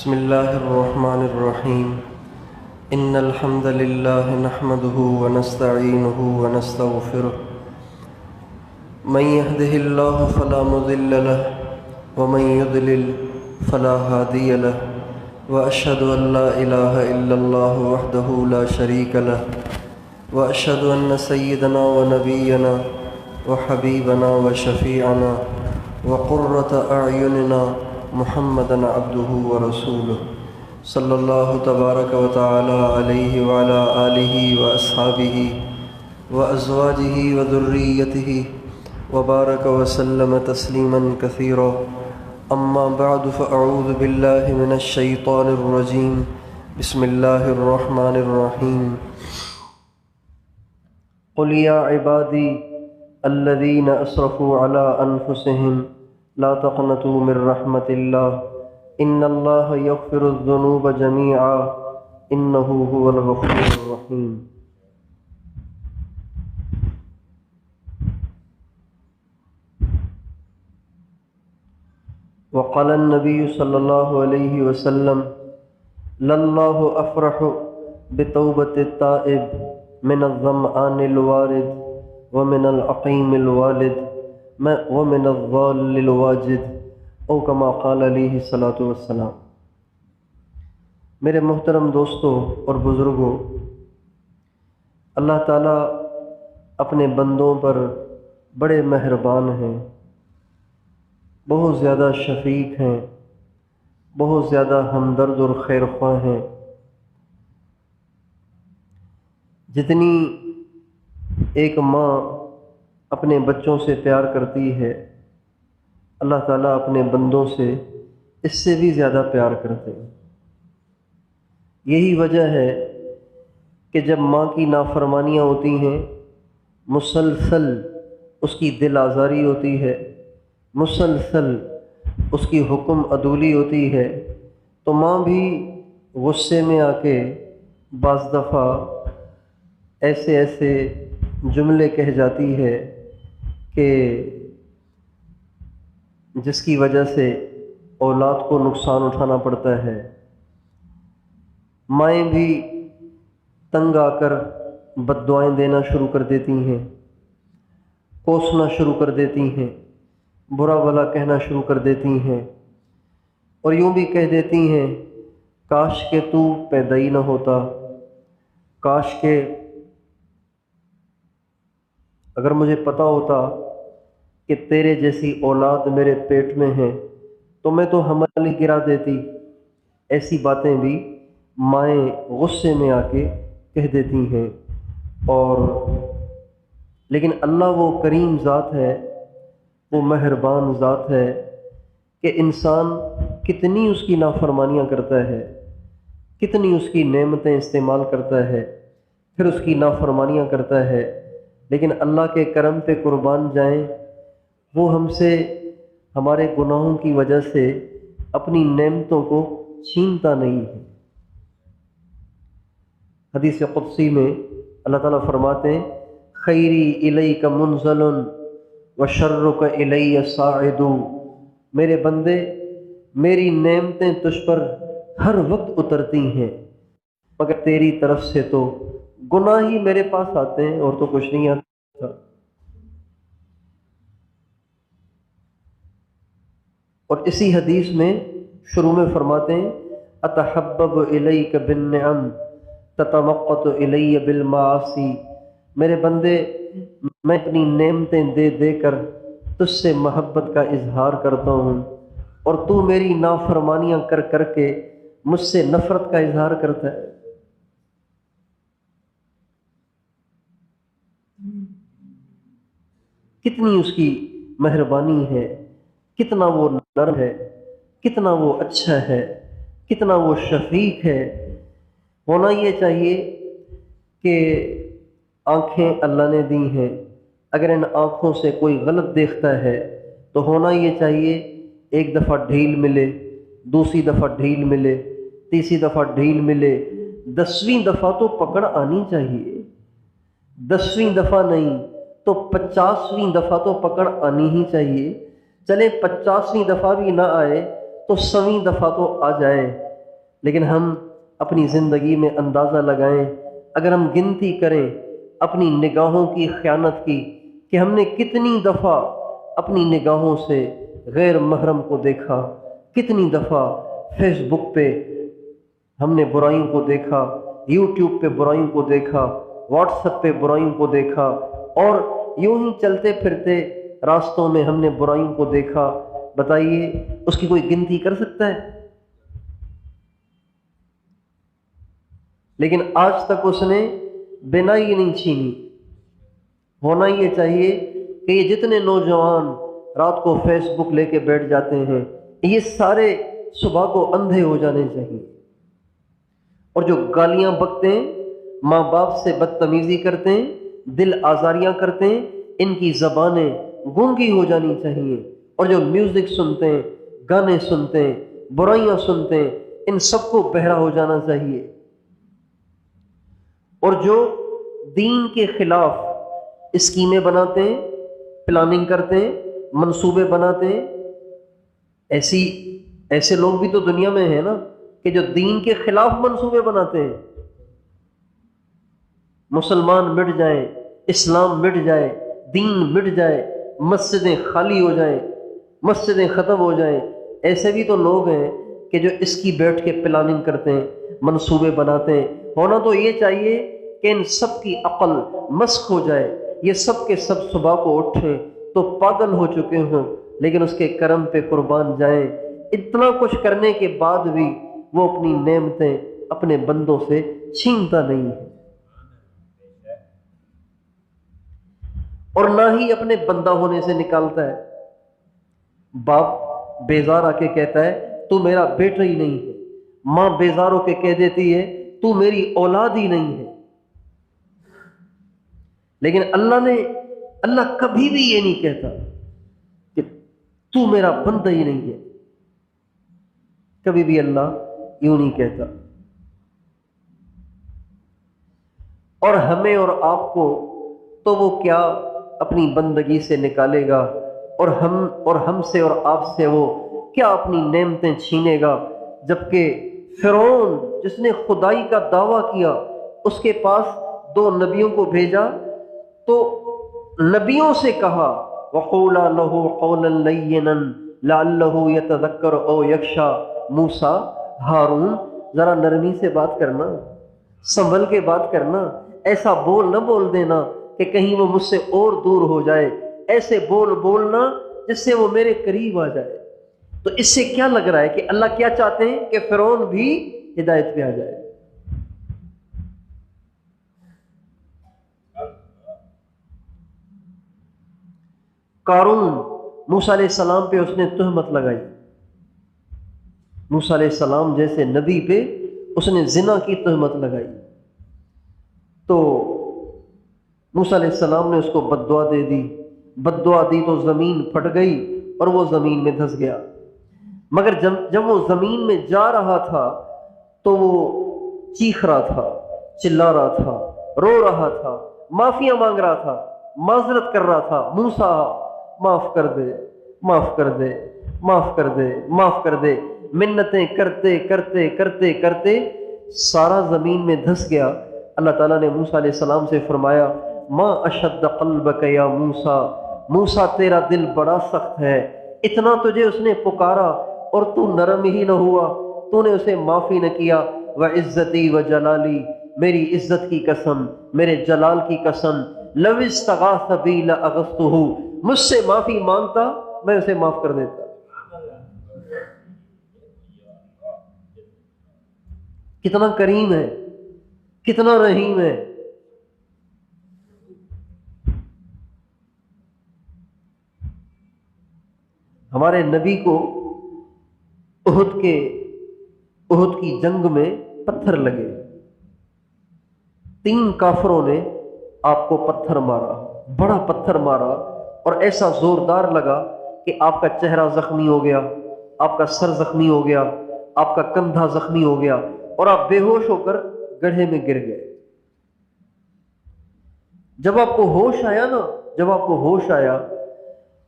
بسم الله الرحمن الرحيم إن الحمد لله نحمده ونستعينه ونستغفره من يهده الله فلا مضل له ومن يضلل فلا هادي له وأشهد أن لا إله إلا الله وحده لا شريك له وأشهد أن سيدنا ونبينا وحبيبنا وشفيعنا وقرة أعيننا محمدًا عبده ورسوله صلی اللہ تبارک و تعالی علیہ وعلى آلہ واصحابہ وازواجہ وذریتہ وبارک وسلم تسلیما کثیرا اما بعد فاعوذ باللہ من الشیطان الرجیم بسم اللہ الرحمن الرحیم قل یا عبادی الذین اسرفوا علی انفسہم لا تقنطوا من رحمت اللہ ان اللہ یغفر الذنوب جميعا انہ هو الغفور الرحیم۔ وقال النبی صلی اللہ علیہ وسلم للہ افرح بتوبۃ التائب من الظمآن الوارد ومن العقیم الوالد ومن الضال الواجد او کما قال علیہ الصلاۃ والسلام۔ میرے محترم دوستوں اور بزرگوں، اللہ تعالیٰ اپنے بندوں پر بڑے مہربان ہیں، بہت زیادہ شفیق ہیں، بہت زیادہ ہمدرد اور خیر خواہ ہیں۔ جتنی ایک ماں اپنے بچوں سے پیار کرتی ہے، اللہ تعالیٰ اپنے بندوں سے اس سے بھی زیادہ پیار کرتے ہیں۔ یہی وجہ ہے کہ جب ماں کی نافرمانیاں ہوتی ہیں، مسلسل اس کی دل آزاری ہوتی ہے، مسلسل اس کی حکم عدولی ہوتی ہے، تو ماں بھی غصے میں آ کے بعض دفعہ ایسے جملے کہہ جاتی ہے کہ جس کی وجہ سے اولاد کو نقصان اٹھانا پڑتا ہے۔ مائیں بھی تنگ آ کر بد دعائیں دینا شروع کر دیتی ہیں، کوسنا شروع کر دیتی ہیں، برا بھلا کہنا شروع کر دیتی ہیں، اور یوں بھی کہہ دیتی ہیں کاش کہ تو پیدا ہی نہ ہوتا، کاش کہ اگر مجھے پتہ ہوتا کہ تیرے جیسی اولاد میرے پیٹ میں ہے تو میں تو حمل ہی گرا دیتی۔ ایسی باتیں بھی مائیں غصے میں آ کے کہہ دیتی ہیں۔ اور لیکن اللہ وہ کریم ذات ہے، وہ مہربان ذات ہے کہ انسان کتنی اس کی نافرمانیاں کرتا ہے، کتنی اس کی نعمتیں استعمال کرتا ہے، پھر اس کی نافرمانیاں کرتا ہے، لیکن اللہ کے کرم پہ قربان جائیں، وہ ہم سے ہمارے گناہوں کی وجہ سے اپنی نعمتوں کو چھینتا نہیں ہے۔ حدیث قدسی میں اللہ تعالیٰ فرماتے ہیں خیری الیک منزل وشرک الی صاعد، میرے بندے میری نعمتیں تجھ پر ہر وقت اترتی ہیں، مگر تیری طرف سے تو گناہ ہی میرے پاس آتے ہیں اور تو کچھ نہیں آتا۔ اور اسی حدیث میں شروع میں فرماتے ہیں اتحبب الیک بالنعم تتمقت الی بالمعاصی، میرے بندے میں اپنی نعمتیں دے دے کر تجھ سے محبت کا اظہار کرتا ہوں، اور تو میری نافرمانیاں کر کر کے مجھ سے نفرت کا اظہار کرتا ہے۔ کتنی اس کی مہربانی ہے، کتنا وہ نرم ہے، کتنا وہ اچھا ہے، کتنا وہ شفیق ہے۔ ہونا یہ چاہیے کہ آنکھیں اللہ نے دی ہیں، اگر ان آنکھوں سے کوئی غلط دیکھتا ہے تو ہونا یہ چاہیے ایک دفعہ ڈھیل ملے، دوسری دفعہ ڈھیل ملے، تیسری دفعہ ڈھیل ملے، 10ویں دفعہ تو پکڑ آنی چاہیے، 10ویں دفعہ نہیں تو 50ویں دفعہ تو پکڑ آنی ہی چاہیے۔ چلے 50ویں دفعہ بھی نہ آئے تو 100ویں دفعہ تو آ جائے، لیکن ہم اپنی زندگی میں اندازہ لگائیں، اگر ہم گنتی کریں اپنی نگاہوں کی خیانت کی کہ ہم نے کتنی دفعہ اپنی نگاہوں سے غیر محرم کو دیکھا، کتنی دفعہ فیس بک پہ ہم نے برائیوں کو دیکھا، یوٹیوب پہ برائیوں کو دیکھا، واٹس ایپ پہ برائیوں کو دیکھا، اور یوں ہی چلتے پھرتے راستوں میں ہم نے برائیوں کو دیکھا۔ بتائیے اس کی کوئی گنتی کر سکتا ہے؟ لیکن آج تک اس نے بنا ہی نہیں چھینی۔ ہونا یہ چاہیے کہ یہ جتنے نوجوان رات کو فیس بک لے کے بیٹھ جاتے ہیں، یہ سارے صبح کو اندھے ہو جانے چاہیے۔ اور جو گالیاں بکتے ہیں، ماں باپ سے بدتمیزی کرتے ہیں، دل آزاریاں کرتے ہیں، ان کی زبانیں گونگی ہو جانی چاہیے۔ اور جو میوزک سنتے ہیں، گانے سنتے ہیں، برائیاں سنتے ہیں، ان سب کو بہرا ہو جانا چاہیے۔ اور جو دین کے خلاف اسکیمیں بناتے ہیں، پلاننگ کرتے ہیں، منصوبے بناتے ہیں، ایسے لوگ بھی تو دنیا میں ہیں نا کہ جو دین کے خلاف منصوبے بناتے ہیں۔ مسلمان مٹ جائیں، اسلام مٹ جائے، دین مٹ جائے، مسجدیں خالی ہو جائیں، مسجدیں ختم ہو جائیں، ایسے بھی تو لوگ ہیں کہ جو اس کی بیٹھ کے پلاننگ کرتے ہیں، منصوبے بناتے ہیں۔ ہونا تو یہ چاہیے کہ ان سب کی عقل مسخ ہو جائے، یہ سب کے سب صبح کو اٹھیں تو پاگل ہو چکے ہوں، لیکن اس کے کرم پہ قربان جائیں۔ اتنا کچھ کرنے کے بعد بھی وہ اپنی نعمتیں اپنے بندوں سے چھینتا نہیں ہے، اور نہ ہی اپنے بندہ ہونے سے نکالتا ہے۔ باپ بیزار آ کے کہتا ہے تو میرا بیٹا ہی نہیں ہے، ماں بیزار ہو کے کہہ دیتی ہے تو میری اولاد ہی نہیں ہے۔ لیکن اللہ کبھی بھی یہ نہیں کہتا کہ تو میرا بندہ ہی نہیں ہے، کبھی بھی اللہ یوں نہیں کہتا۔ اور ہمیں اور آپ کو تو وہ کیا اپنی بندگی سے نکالے گا، اور ہم سے اور آپ سے وہ کیا اپنی نعمتیں چھینے گا، جبکہ فرعون جس نے خدائی کا دعویٰ کیا، اس کے پاس 2 نبیوں کو بھیجا تو نبیوں سے کہا وَقُولَا لَهُ قَوْلًا لَيِّنًا لَعَلَّهُ يَتَذَكَّرُ أَوْ يَخْشَىٰ، موسیٰ، ہارون، ذرا نرمی سے بات کرنا، سنبھل کے بات کرنا، ایسا بول نہ بول دینا کہ کہیں وہ مجھ سے اور دور ہو جائے، ایسے بولنا جس سے وہ میرے قریب آ جائے۔ تو اس سے کیا لگ رہا ہے کہ اللہ کیا چاہتے ہیں کہ فرعون بھی ہدایت پہ آ جائے۔ قارون، موسیٰ علیہ السلام پہ اس نے تہمت لگائی، موسیٰ علیہ السلام جیسے نبی پہ اس نے زنا کی تہمت لگائی، تو موسیٰ علیہ السلام نے اس کو بد دعا دے دی، بد دعا دی تو زمین پھٹ گئی اور وہ زمین میں دھس گیا۔ مگر جب وہ زمین میں جا رہا تھا تو وہ چیخ رہا تھا، چلا رہا تھا، رو رہا تھا، معافیاں مانگ رہا تھا، معذرت کر رہا تھا، موسیٰ معاف کر دے، معاف کر دے، معاف کر دے، معاف کر دے، منتیں کرتے کرتے کرتے کرتے سارا زمین میں دھس گیا۔ اللہ تعالیٰ نے موسیٰ علیہ السلام سے فرمایا ما اشد قلبک یا موسیٰ، موسیٰ تیرا دل بڑا سخت ہے، اتنا تجھے اس نے پکارا اور تو نرم ہی نہ ہوا، تو نے اسے معافی نہ کیا۔ وعزتی وجلالی، میری عزت کی قسم، میرے جلال کی قسم، لو استغاث بی لاغثتہ، مجھ سے معافی مانگتا میں اسے معاف کر دیتا۔ کتنا کریم ہے، کتنا رحیم ہے۔ ہمارے نبی کو احد کی جنگ میں پتھر لگے، 3 کافروں نے آپ کو پتھر مارا، بڑا پتھر مارا، اور ایسا زوردار لگا کہ آپ کا چہرہ زخمی ہو گیا، آپ کا سر زخمی ہو گیا، آپ کا کندھا زخمی ہو گیا، اور آپ بے ہوش ہو کر گڑھے میں گر گئے۔ جب آپ کو ہوش آیا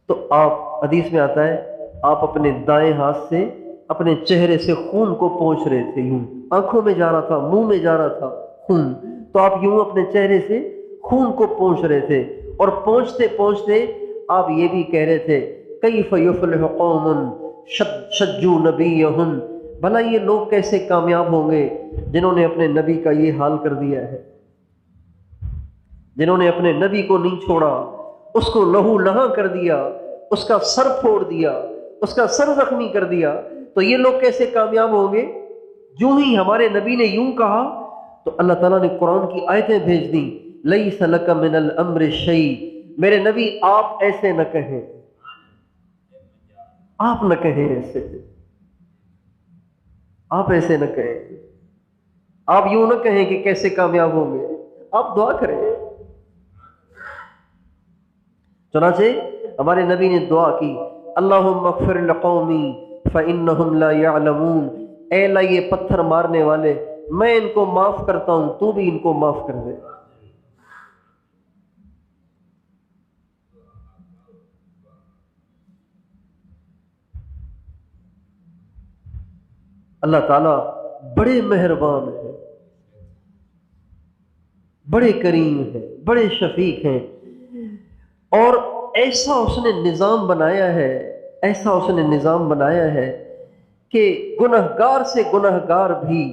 تو آپ، حدیث میں آتا ہے، آپ اپنے دائیں ہاتھ سے اپنے چہرے سے خون کو پوچھ رہے تھے، یوں آنکھوں میں جا رہا تھا، منہ میں جا رہا تھا خون، تو آپ یوں اپنے چہرے سے خون کو پوچھ رہے تھے، اور پوچھتے پوچھتے آپ یہ بھی کہہ رہے تھے کیف یفلح قوم شجوا نبیہم، بھلا یہ لوگ کیسے کامیاب ہوں گے جنہوں نے اپنے نبی کا یہ حال کر دیا ہے، جنہوں نے اپنے نبی کو نہیں چھوڑا، اس کو لہو لہاں کر دیا، اس کا سر پھوڑ دیا، اس کا سر زخمی کر دیا، تو یہ لوگ کیسے کامیاب ہوں گے؟ جو ہی ہمارے نبی نے یوں کہا تو اللہ تعالیٰ نے قرآن کی آیتیں بھیج دیں، لیس لک من الامر شیء، میرے نبی آپ ایسے نہ کہیں، آپ نہ کہیں ایسے، آپ ایسے نہ کہیں، آپ یوں نہ کہیں کہ کیسے کامیاب ہوں گے، آپ دعا کریں۔ چنانچہ ہمارے نبی نے دعا کی، اللہم اغفر لقومی فإنہم لا یعلمون، اے اللہ یہ پتھر مارنے والے میں ان کو معاف کرتا ہوں، تو بھی ان کو معاف کر دے۔ اللہ تعالیٰ بڑے مہربان ہیں، بڑے کریم ہیں، بڑے شفیق ہیں، اور ایسا اس نے نظام بنایا ہے، ایسا اس نے نظام بنایا ہے کہ گنہگار سے گنہگار بھی،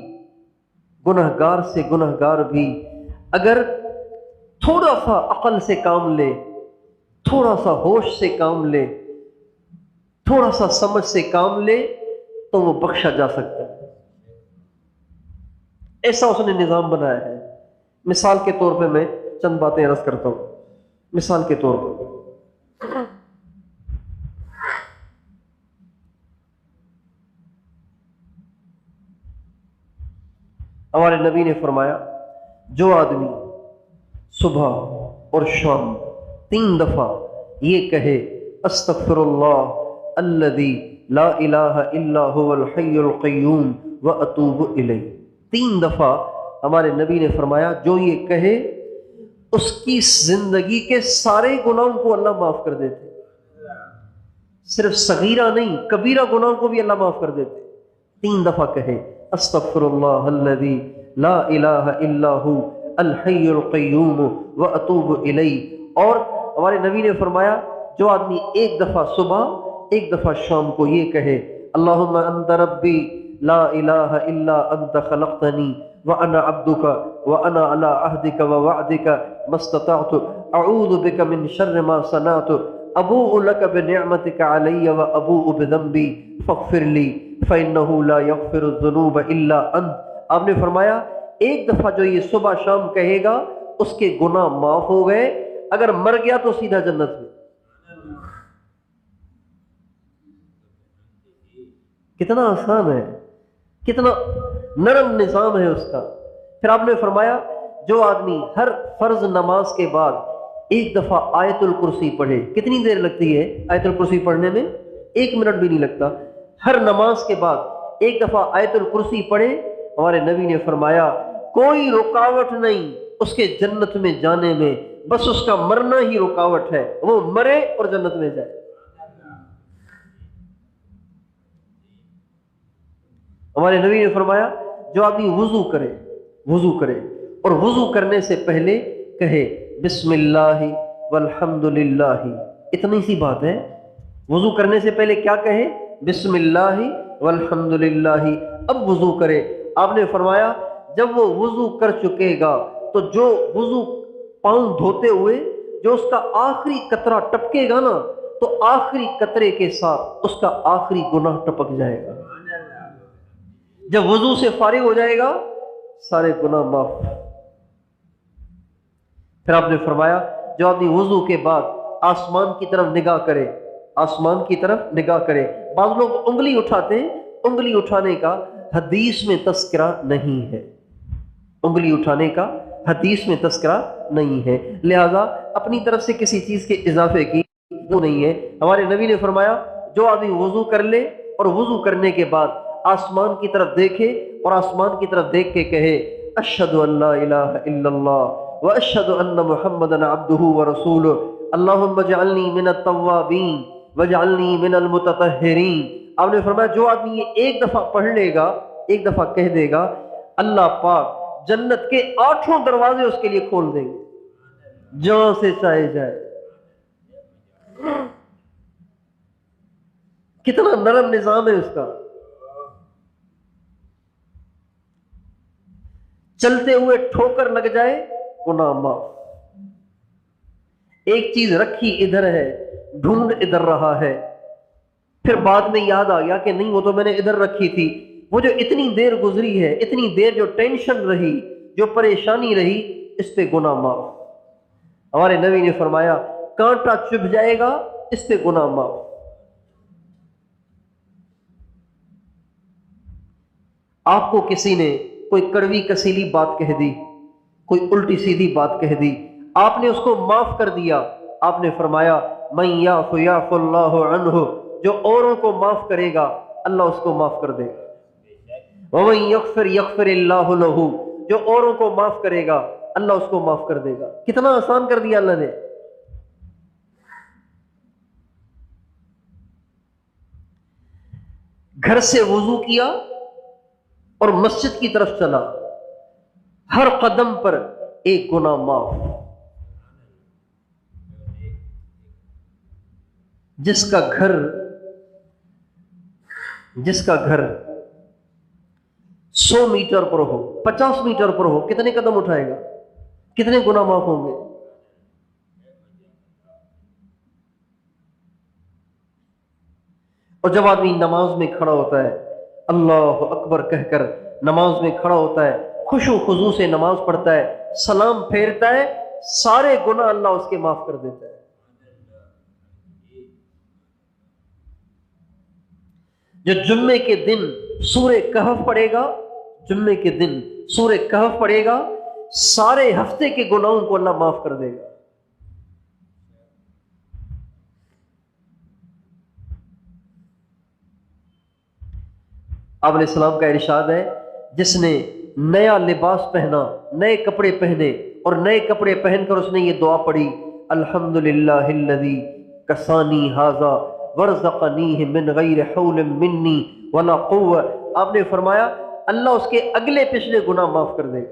گنہگار سے گنہگار بھی اگر تھوڑا سا عقل سے کام لے، تھوڑا سا ہوش سے کام لے، تھوڑا سا سمجھ سے کام لے تو وہ بخشا جا سکتا ہے، ایسا اس نے نظام بنایا ہے۔ مثال کے طور پہ میں چند باتیں عرض کرتا ہوں، مثال کے طور پر ہمارے نبی نے فرمایا جو آدمی صبح اور شام 3 دفعہ یہ کہے استغفر اللہ الذی لا الہ الا هو الحی القیوم واتوب الیہ، 3 دفعہ ہمارے نبی نے فرمایا جو یہ کہے اس کی زندگی کے سارے گناہوں کو اللہ معاف کر دیتے، صرف صغیرہ نہیں کبیرہ گناہوں کو بھی اللہ معاف کر دیتے۔ 3 دفعہ کہے استغفر اللہ الذی لا الہ الا ہو الحی القیوم واتوب الیہ، اور ہمارے نبی نے فرمایا جو آدمی 1 دفعہ صبح 1 دفعہ شام کو یہ کہے اللہم انت ربی لا الہ الا انت خلقتنی وانا عبدک وانا علی عہدک ووعدک ما استطعت اعوذ بک من شر ما صنعت ابوء لک بنعمتک علی وابوء بذنبی فاغفر لی فانہ لا یغفر الذنوب الا انت، آپ نے فرمایا 1 دفعہ جو یہ صبح شام کہے گا اس کے گناہ معاف ہو گئے، اگر مر گیا تو سیدھا جنت میں۔ کتنا آسان ہے، کتنا نرم نظام ہے اس کا۔ پھر آپ نے فرمایا جو آدمی ہر فرض نماز کے بعد 1 دفعہ آیت الکرسی پڑھے، کتنی دیر لگتی ہے آیت الکرسی پڑھنے میں؟ 1 منٹ بھی نہیں لگتا، ہر نماز کے بعد 1 دفعہ آیت الکرسی پڑھے، ہمارے نبی نے فرمایا کوئی رکاوٹ نہیں اس کے جنت میں جانے میں، بس اس کا مرنا ہی رکاوٹ ہے، وہ مرے اور جنت میں جائے۔ ہمارے نبی نے فرمایا جو آدمی وضو کرے اور وضو کرنے سے پہلے کہے بسم اللہ والحمد للہ، اتنی سی بات ہے، وضو کرنے سے پہلے کیا کہے؟ بسم اللہ والحمد للہ، اب وضو کرے۔ آپ نے فرمایا جب وہ وضو کر چکے گا تو جو وضو پاؤں دھوتے ہوئے جو اس کا آخری قطرہ ٹپکے گا نا، تو آخری قطرے کے ساتھ اس کا آخری گناہ ٹپک جائے گا، جب وضو سے فارغ ہو جائے گا سارے گناہ معاف۔ پھر آپ نے فرمایا جو آدمی وضو کے بعد آسمان کی طرف نگاہ کرے، آسمان کی طرف نگاہ کرے، بعض لوگ انگلی اٹھاتے ہیں، انگلی اٹھانے کا حدیث میں تذکرہ نہیں ہے، انگلی اٹھانے کا حدیث میں تذکرہ نہیں ہے، لہذا اپنی طرف سے کسی چیز کے اضافے کی وہ نہیں ہے۔ ہمارے نبی نے فرمایا جو آدمی وضو کر لے اور وضو کرنے کے بعد آسمان کی طرف دیکھے اور آسمان کی طرف دیکھ کے کہے اشہد ان لا الہ الا اللہ واشہد ان محمدا عبدہ ورسولہ اللہم اجعلنی من التوابین واجعلنی من المتطہرین آپ نے فرمایا جو آدمی یہ ایک دفعہ پڑھ لے گا، ایک دفعہ کہہ دے گا، اللہ پاک جنت کے 8 دروازے اس کے لیے کھول دیں گے، جہاں سے چاہے جائے۔ کتنا نرم نظام ہے اس کا۔ چلتے ہوئے ٹھوکر لگ جائے، گناہ معاف۔ ایک چیز رکھی ادھر ہے، ڈھونڈ ادھر رہا ہے، پھر بعد میں یاد آ گیا کہ نہیں وہ تو میں نے ادھر رکھی تھی، وہ جو اتنی دیر گزری ہے، اتنی دیر جو ٹینشن رہی، جو پریشانی رہی، اس پہ گناہ معاف۔ ہمارے نبی نے فرمایا کانٹا چبھ جائے گا، اس پہ گناہ معاف۔ آپ کو کسی نے کوئی کڑوی کسیلی بات کہہ دی، کوئی الٹی سیدھی بات کہہ دی، آپ نے اس کو معاف کر دیا، آپ نے فرمایا من یعف یعف اللہ عنہ، جو اوروں کو معاف کرے گا اللہ اس کو معاف کر دے گا، ومن یغفر یغفر اللہ لہ، جو اوروں کو معاف کرے گا اللہ اس کو معاف کر دے گا۔ کتنا آسان کر دیا اللہ نے۔ گھر سے وضو کیا اور مسجد کی طرف چلا، ہر قدم پر ایک گناہ معاف۔ جس کا گھر 100 میٹر پر ہو، 50 میٹر پر ہو، کتنے قدم اٹھائے گا؟ کتنے گناہ معاف ہوں گے؟ اور جب آدمی نماز میں کھڑا ہوتا ہے، اللہ اکبر کہہ کر نماز میں کھڑا ہوتا ہے، خشوع و خضوع سے نماز پڑھتا ہے، سلام پھیرتا ہے، سارے گناہ اللہ اس کے معاف کر دیتا ہے۔ جو جمعے کے دن سورہ کہف پڑھے گا، جمعے کے دن سورہ کہف پڑھے گا، سارے ہفتے کے گناہوں کو اللہ معاف کر دے گا۔ آپ علیہ السلام کا ارشاد ہے جس نے نیا لباس پہنا، نئے کپڑے پہنے اور نئے کپڑے پہن کر اس نے یہ دعا پڑھی، الحمدللہ الذی کسانی ھذا ورزقنیہ من غیر حول منی ولا قوہ، آپ نے فرمایا اللہ اس کے اگلے پچھلے گناہ معاف کر دے گا۔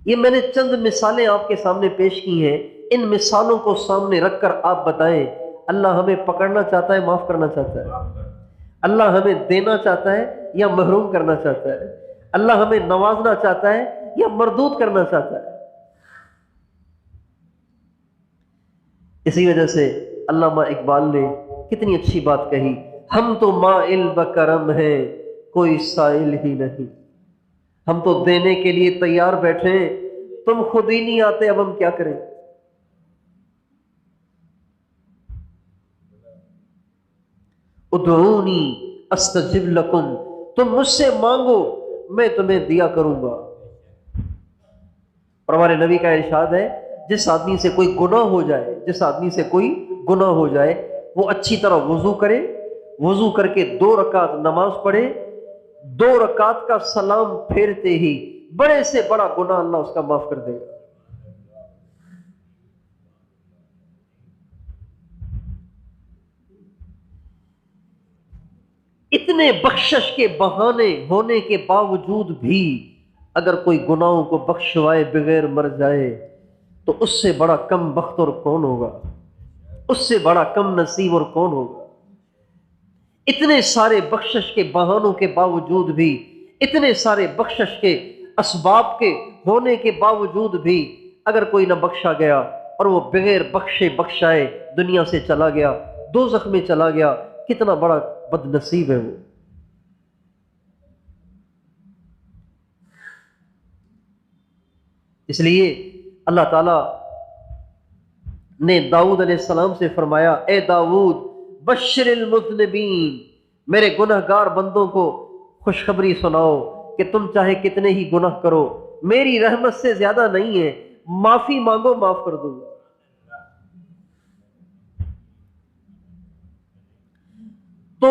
یہ میں نے چند مثالیں آپ کے سامنے پیش کی ہیں، ان مثالوں کو سامنے رکھ کر آپ بتائیں اللہ ہمیں پکڑنا چاہتا ہے، معاف کرنا چاہتا ہے؟ اللہ ہمیں دینا چاہتا ہے یا محروم کرنا چاہتا ہے؟ اللہ ہمیں نوازنا چاہتا ہے یا مردود کرنا چاہتا ہے؟ اسی وجہ سے علامہ اقبال نے کتنی اچھی بات کہی، ہم تو مائل بکرم ہیں کوئی سائل ہی نہیں، ہم تو دینے کے لیے تیار بیٹھے ہیں، تم خود ہی نہیں آتے، اب ہم کیا کریں؟ ادعونی استجب لکم، تم مجھ سے مانگو میں تمہیں دیا کروں گا۔ اور ہمارے نبی کا ارشاد ہے جس آدمی سے کوئی گناہ ہو جائے، جس آدمی سے کوئی گناہ ہو جائے، وہ اچھی طرح وضو کرے، وضو کر کے 2 رکعت نماز پڑھے، 2 رکعت کا سلام پھیرتے ہی بڑے سے بڑا گناہ اللہ اس کا معاف کر دے گا۔ اتنے بخشش کے بہانے ہونے کے باوجود بھی اگر کوئی گناہوں کو بخشوائے بغیر مر جائے تو اس سے بڑا کم بخت اور کون ہوگا؟ اس سے بڑا کم نصیب اور کون ہوگا؟ اتنے سارے بخشش کے بہانوں کے باوجود بھی، اتنے سارے بخشش کے اسباب کے ہونے کے باوجود بھی اگر کوئی نہ بخشا گیا اور وہ بغیر بخشے بخشائے دنیا سے چلا گیا، دوزخ میں چلا گیا، کتنا بڑا بد نصیب ہے وہ۔ اس لیے اللہ تعالیٰ نے داؤد علیہ السلام سے فرمایا، اے داؤد بشر المذنبین، میرے گناہ گار بندوں کو خوشخبری سناؤ کہ تم چاہے کتنے ہی گناہ کرو، میری رحمت سے زیادہ نہیں ہے، معافی مانگو معاف کر دوں گا۔ تو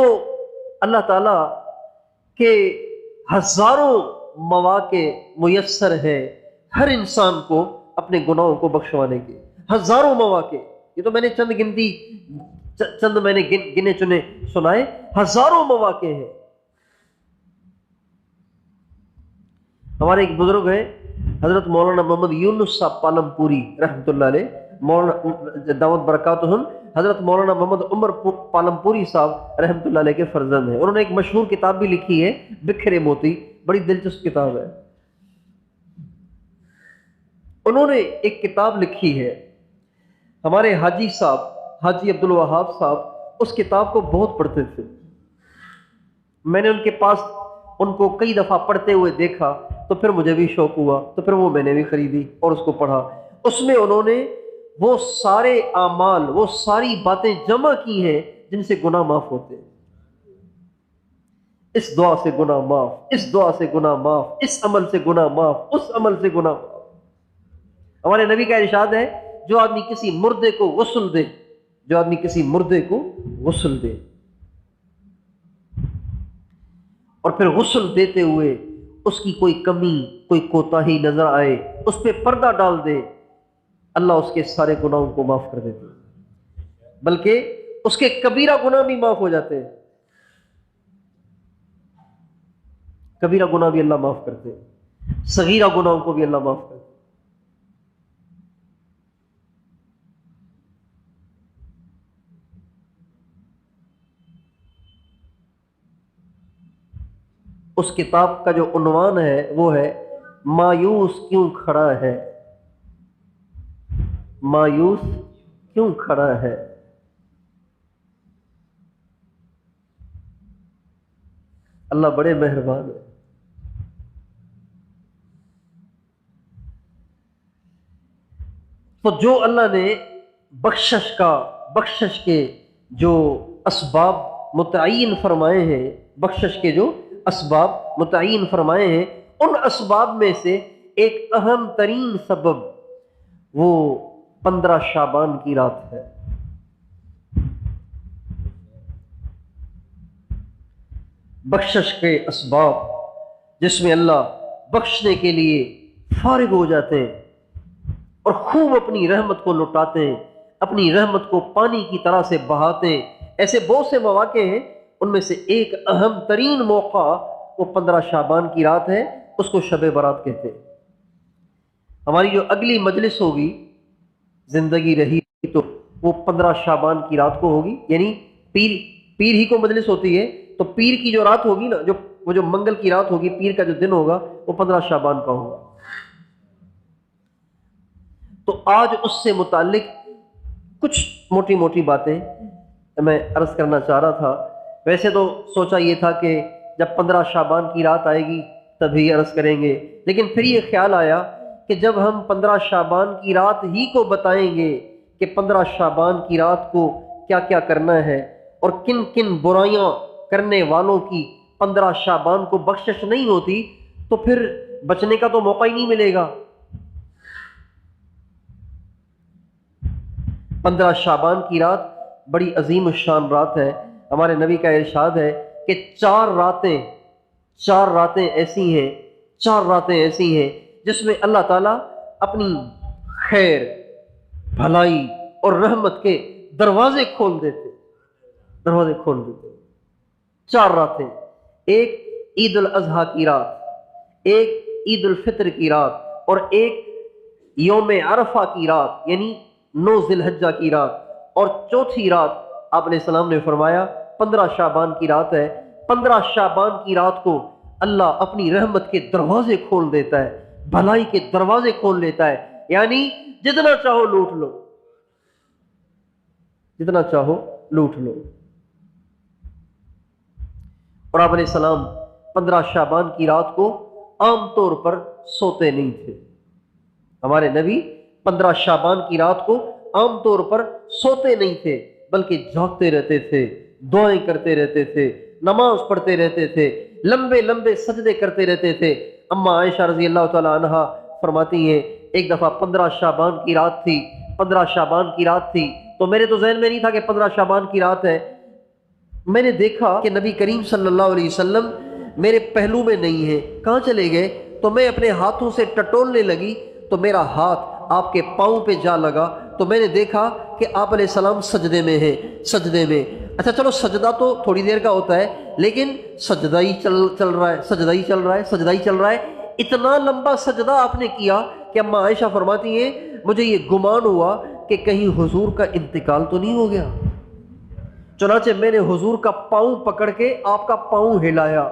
اللہ تعالیٰ کے ہزاروں مواقع میسر ہیں ہر انسان کو اپنے گناہوں کو بخشوانے کے، ہزاروں مواقع۔ یہ تو میں نے چند گنتی چند میں نے گنے چنے سنائے، ہزاروں مواقع ہیں۔ ہمارے ایک بزرگ ہیں حضرت مولانا محمد یونس صاحب پالم پوری رحمۃ اللہ علیہ، مولانا دعوت برکاتہم، حضرت مولانا محمد عمر پالم پوری صاحب رحمۃ اللہ علیہ کے فرزند ہیں۔ انہوں نے ایک مشہور کتاب بھی لکھی ہے بکھرے موتی، بڑی دلچسپ کتاب ہے۔ انہوں نے ایک کتاب لکھی ہے، ہمارے حاجی صاحب حاجی عبد الوہاب صاحب اس کتاب کو بہت پڑھتے تھے۔ میں نے ان کے پاس ان کو کئی دفعہ پڑھتے ہوئے دیکھا تو پھر مجھے بھی شوق ہوا، تو پھر وہ میں نے بھی خریدی اور اس کو پڑھا۔ اس میں انہوں نے وہ سارے اعمال، وہ ساری باتیں جمع کی ہیں جن سے گناہ معاف ہوتے ہیں۔ اس دعا سے گناہ معاف، اس دعا سے گناہ معاف، اس عمل سے گناہ معاف، اس عمل سے گناہ معاف۔ ہمارے نبی کا ارشاد ہے، جو آدمی کسی مردے کو غسل دے، جو آدمی کسی مردے کو غسل دے اور پھر غسل دیتے ہوئے اس کی کوئی کمی، کوئی کوتاہی نظر آئے، اس پہ پردہ ڈال دے، اللہ اس کے سارے گناہوں کو معاف کر دیتے ہیں، بلکہ اس کے کبیرہ گناہ بھی معاف ہو جاتے ہیں۔ کبیرہ گناہ بھی اللہ معاف کرتے ہیں، صغیرہ گناہوں کو بھی اللہ معاف کرتے ہیں۔ اس کتاب کا جو عنوان ہے وہ ہے مایوس کیوں کھڑا ہے، مایوس کیوں کھڑا ہے۔ اللہ بڑے مہربان ہے۔ تو جو اللہ نے بخشش کے جو اسباب متعین فرمائے ہیں، بخشش کے جو اسباب متعین فرمائے ہیں، ان اسباب میں سے ایک اہم ترین سبب وہ 15 شعبان کی رات ہے۔ بخشش کے اسباب جس میں اللہ بخشنے کے لیے فارغ ہو جاتے ہیں اور خوب اپنی رحمت کو لٹاتے ہیں، اپنی رحمت کو پانی کی طرح سے بہاتے ہیں۔ ایسے بہت سے مواقع ہیں، ان میں سے ایک اہم ترین موقع وہ 15 شعبان کی رات ہے، اس کو شب برات کہتے ہیں۔ ہماری جو اگلی مجلس ہوگی، زندگی رہی تو وہ 15 شعبان کی رات کو ہوگی، یعنی پیر ہی کو مجلس ہوتی ہے، تو پیر کی جو رات ہوگی نا، وہ جو منگل کی رات ہوگی، پیر کا جو دن ہوگا وہ 15 شعبان کا ہوگا۔ تو آج اس سے متعلق کچھ موٹی موٹی باتیں میں عرض کرنا چاہ رہا تھا۔ ویسے تو سوچا یہ تھا کہ جب 15 شعبان کی رات آئے گی تبھی عرض کریں گے، لیکن پھر یہ خیال آیا کہ جب ہم 15 شعبان کی رات ہی کو بتائیں گے کہ 15 شعبان کی رات کو کیا کیا کرنا ہے اور کن کن برائیاں کرنے والوں کی 15 شعبان کو بخشش نہیں ہوتی، تو پھر بچنے کا تو موقع ہی نہیں ملے گا۔ 15 شعبان کی رات بڑی عظیم الشان رات ہے۔ ہمارے نبی کا ارشاد ہے کہ چار راتیں ایسی ہیں جس میں اللہ تعالیٰ اپنی خیر، بھلائی اور رحمت کے دروازے کھول دیتے۔ 4 راتیں، ایک عید الاضحیٰ کی رات، ایک عید الفطر کی رات، اور ایک یوم عرفہ کی رات یعنی 9 ذی الحجہ کی رات، اور چوتھی رات آپ علیہ السلام نے فرمایا 15 شعبان کی رات ہے۔ 15 شعبان کی رات کو اللہ اپنی رحمت کے دروازے کھول دیتا ہے، بھلائی کے دروازے کھول لیتا ہے، یعنی جتنا چاہو لوٹ لو، جتنا چاہو لوٹ لو۔ اور آپ علیہ السلام 15 شعبان کی رات کو عام طور پر سوتے نہیں تھے۔ ہمارے نبی 15 شعبان کی رات کو عام طور پر سوتے نہیں تھے، بلکہ جاگتے رہتے تھے، دعائیں کرتے رہتے تھے، نماز پڑھتے رہتے تھے، لمبے لمبے سجدے کرتے رہتے تھے۔ اما عائشہ رضی اللہ تعالی عنہا فرماتی ہیں، ایک دفعہ 15 شعبان کی رات تھی، 15 شعبان کی رات تھی، تو میرے تو ذہن میں نہیں تھا کہ 15 شعبان کی رات ہے۔ میں نے دیکھا کہ نبی کریم صلی اللہ علیہ وسلم میرے پہلو میں نہیں ہیں، کہاں چلے گئے؟ تو میں اپنے ہاتھوں سے ٹٹولنے لگی تو میرا ہاتھ آپ کے پاؤں پہ جا لگا تو میں نے دیکھا کہ آپ علیہ السلام سجدے میں ہیں، سجدے میں۔ اچھا چلو سجدہ تو تھوڑی دیر کا ہوتا ہے، لیکن سجدہ ہی چل رہا ہے، سجدہ ہی چل رہا ہے، سجدہ ہی چل رہا ہے۔ اتنا لمبا سجدہ آپ نے کیا کہ اما عائشہ فرماتی ہیں مجھے یہ گمان ہوا کہ کہیں حضور کا انتقال تو نہیں ہو گیا۔ چنانچہ میں نے حضور کا پاؤں پکڑ کے آپ کا پاؤں ہلایا۔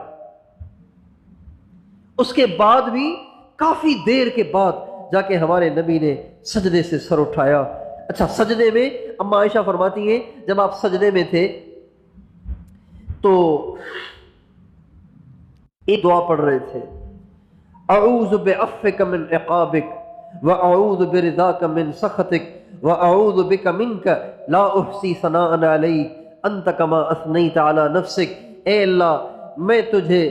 اس کے بعد بھی کافی دیر کے بعد جا کے ہمارے نبی نے سجدے سے سر اٹھایا۔ اچھا سجدے میں اما عائشہ فرماتی ہیں جب آپ سجدے میں تھے تو ایک دعا پڑھ رہے تھے، اعوذ بعفوک من عقابک واعوذ برضاک من سخطک واعوذ بک منک لا احصی ثناء علیک انت کما اثنیت علی نفسک۔ اے اللہ میں تجھے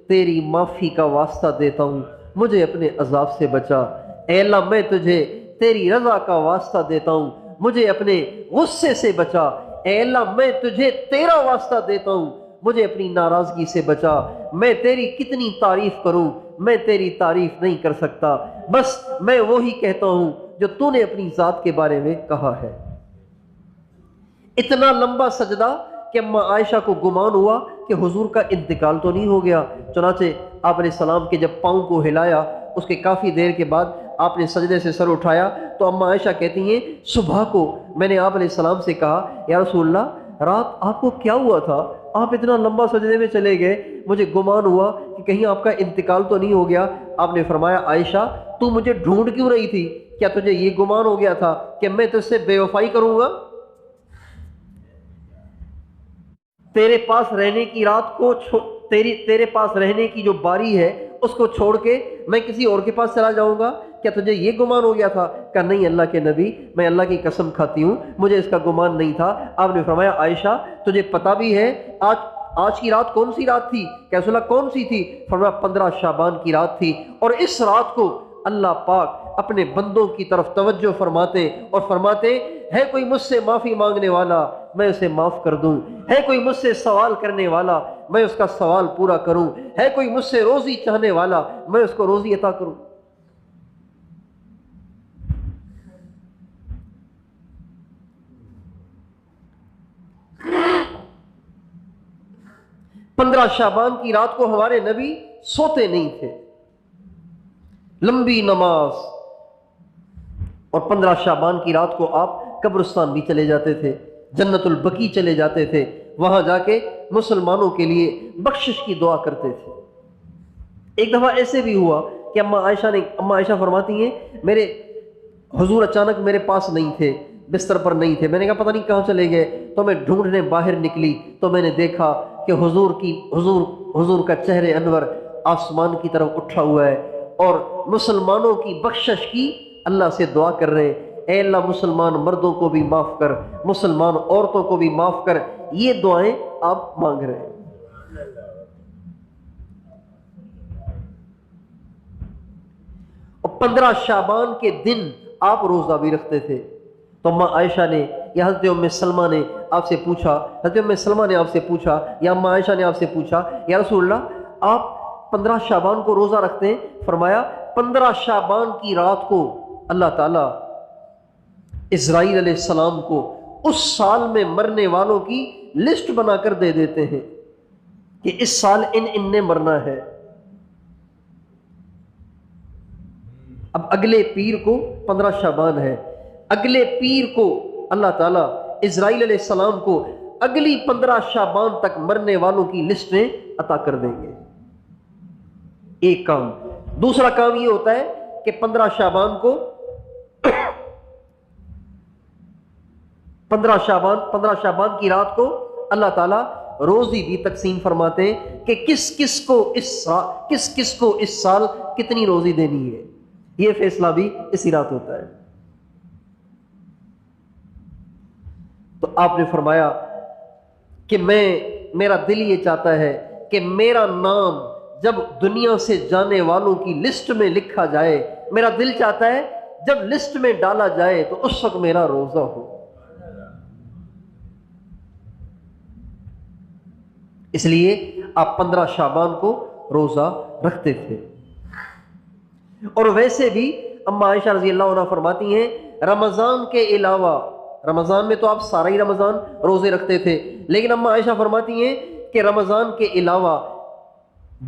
تیری معافی کا واسطہ دیتا ہوں، مجھے اپنے عذاب سے بچا۔ اے اللہ میں تجھے تیری رضا کا واسطہ دیتا ہوں، مجھے اپنے غصے سے بچا۔ اے اللہ میں تجھے تیرا واسطہ دیتا ہوں، مجھے اپنی ناراضگی سے بچا۔ میں تیری کتنی تعریف کروں، میں تیری تعریف نہیں کر سکتا، بس میں وہی کہتا ہوں جو تو نے اپنی ذات کے بارے میں کہا ہے۔ اتنا لمبا سجدہ کہ اما عائشہ کو گمان ہوا کہ حضور کا انتقال تو نہیں ہو گیا۔ چنانچہ آپ علیہ السلام کے جب پاؤں کو ہلایا، اس کے کافی دیر کے بعد آپ نے سجدے سے سر اٹھایا تو اما عائشہ کہتی ہیں صبح کو میں نے آپ علیہ السلام سے کہا یا رسول اللہ رات آپ کو کیا ہوا تھا، آپ اتنا لمبا سجدے میں چلے گئے، مجھے گمان ہوا کہ کہیں آپ کا انتقال تو نہیں ہو گیا۔ آپ نے فرمایا عائشہ تو مجھے ڈھونڈ کیوں رہی تھی؟ کیا تجھے یہ گمان ہو گیا تھا کہ میں تجھ سے بے وفائی کروں گا؟ تیرے پاس رہنے کی رات کو تیرے پاس رہنے کی جو باری ہے اس کو چھوڑ کے میں کسی اور کے پاس چلا جاؤں گا؟ کیا تجھے یہ گمان ہو گیا تھا؟ کہ نہیں اللہ کے نبی میں اللہ کی قسم کھاتی ہوں مجھے اس کا گمان نہیں تھا۔ آپ نے فرمایا عائشہ تجھے پتہ بھی ہے آج کی رات کون سی رات تھی؟ کہ رسول اللہ کون سی تھی؟ فرمایا 15 شعبان کی رات تھی، اور اس رات کو اللہ پاک اپنے بندوں کی طرف توجہ فرماتے اور فرماتے ہے کوئی مجھ سے معافی مانگنے والا میں اسے معاف کر دوں، ہے کوئی مجھ سے سوال کرنے والا میں اس کا سوال پورا کروں، ہے کوئی مجھ سے روزی چاہنے والا میں اس کو روزی عطا کروں۔ پندرہ شعبان کی رات کو ہمارے نبی سوتے نہیں تھے، لمبی نماز، اور 15 شعبان کی رات کو آپ قبرستان بھی چلے جاتے تھے، جنت البقیع چلے جاتے تھے، وہاں جا کے مسلمانوں کے لیے بخشش کی دعا کرتے تھے۔ ایک دفعہ ایسے بھی ہوا کہ اما عائشہ فرماتی ہیں میرے حضور اچانک میرے پاس نہیں تھے، بستر پر نہیں تھے، میں نے کہا پتہ نہیں کہاں چلے گئے، تو میں ڈھونڈنے باہر نکلی تو میں نے دیکھا کہ حضور کا چہرے انور آسمان کی طرف اٹھا ہوا ہے اور مسلمانوں کی بخشش کی اللہ سے دعا کر رہے ہیں، اے اللہ مسلمان مردوں کو بھی معاف کر، مسلمان عورتوں کو بھی معاف کر، یہ دعائیں آپ مانگ رہے ہیں۔ اور 15 شعبان کے دن آپ روزہ بھی رکھتے تھے۔ تو اما عائشہ نے یا حضرت ام سلمہ نے آپ سے پوچھا، یا اما عائشہ نے آپ سے پوچھا یا رسول اللہ آپ 15 شعبان کو روزہ رکھتے ہیں؟ فرمایا 15 شعبان کی رات کو اللہ تعالیٰ اسرائیل علیہ السلام کو اس سال میں مرنے والوں کی لسٹ بنا کر دے دیتے ہیں کہ اس سال ان نے مرنا ہے۔ اب اگلے پیر کو 15 شعبان ہے، اگلے پیر کو اللہ تعالیٰ اسرائیل علیہ السلام کو اگلی 15 شعبان تک مرنے والوں کی لسٹیں عطا کر دیں گے۔ ایک کام۔ دوسرا کام یہ ہوتا ہے کہ 15 شعبان کو 15 شعبان کی رات کو اللہ تعالیٰ روزی بھی تقسیم فرماتے ہیں کہ کس کس کو اس سال کتنی روزی دینی ہے، یہ فیصلہ بھی اسی رات ہوتا ہے۔ تو آپ نے فرمایا کہ میرا دل یہ چاہتا ہے کہ میرا نام جب دنیا سے جانے والوں کی لسٹ میں لکھا جائے، میرا دل چاہتا ہے جب لسٹ میں ڈالا جائے تو اس وقت میرا روزہ ہو۔ اس لیے آپ 15 شعبان کو روزہ رکھتے تھے۔ اور ویسے بھی اما عائشہ رضی اللہ عنہ فرماتی ہیں رمضان کے علاوہ، رمضان میں تو آپ سارا ہی رمضان روزے رکھتے تھے، لیکن اما عائشہ فرماتی ہیں کہ رمضان کے علاوہ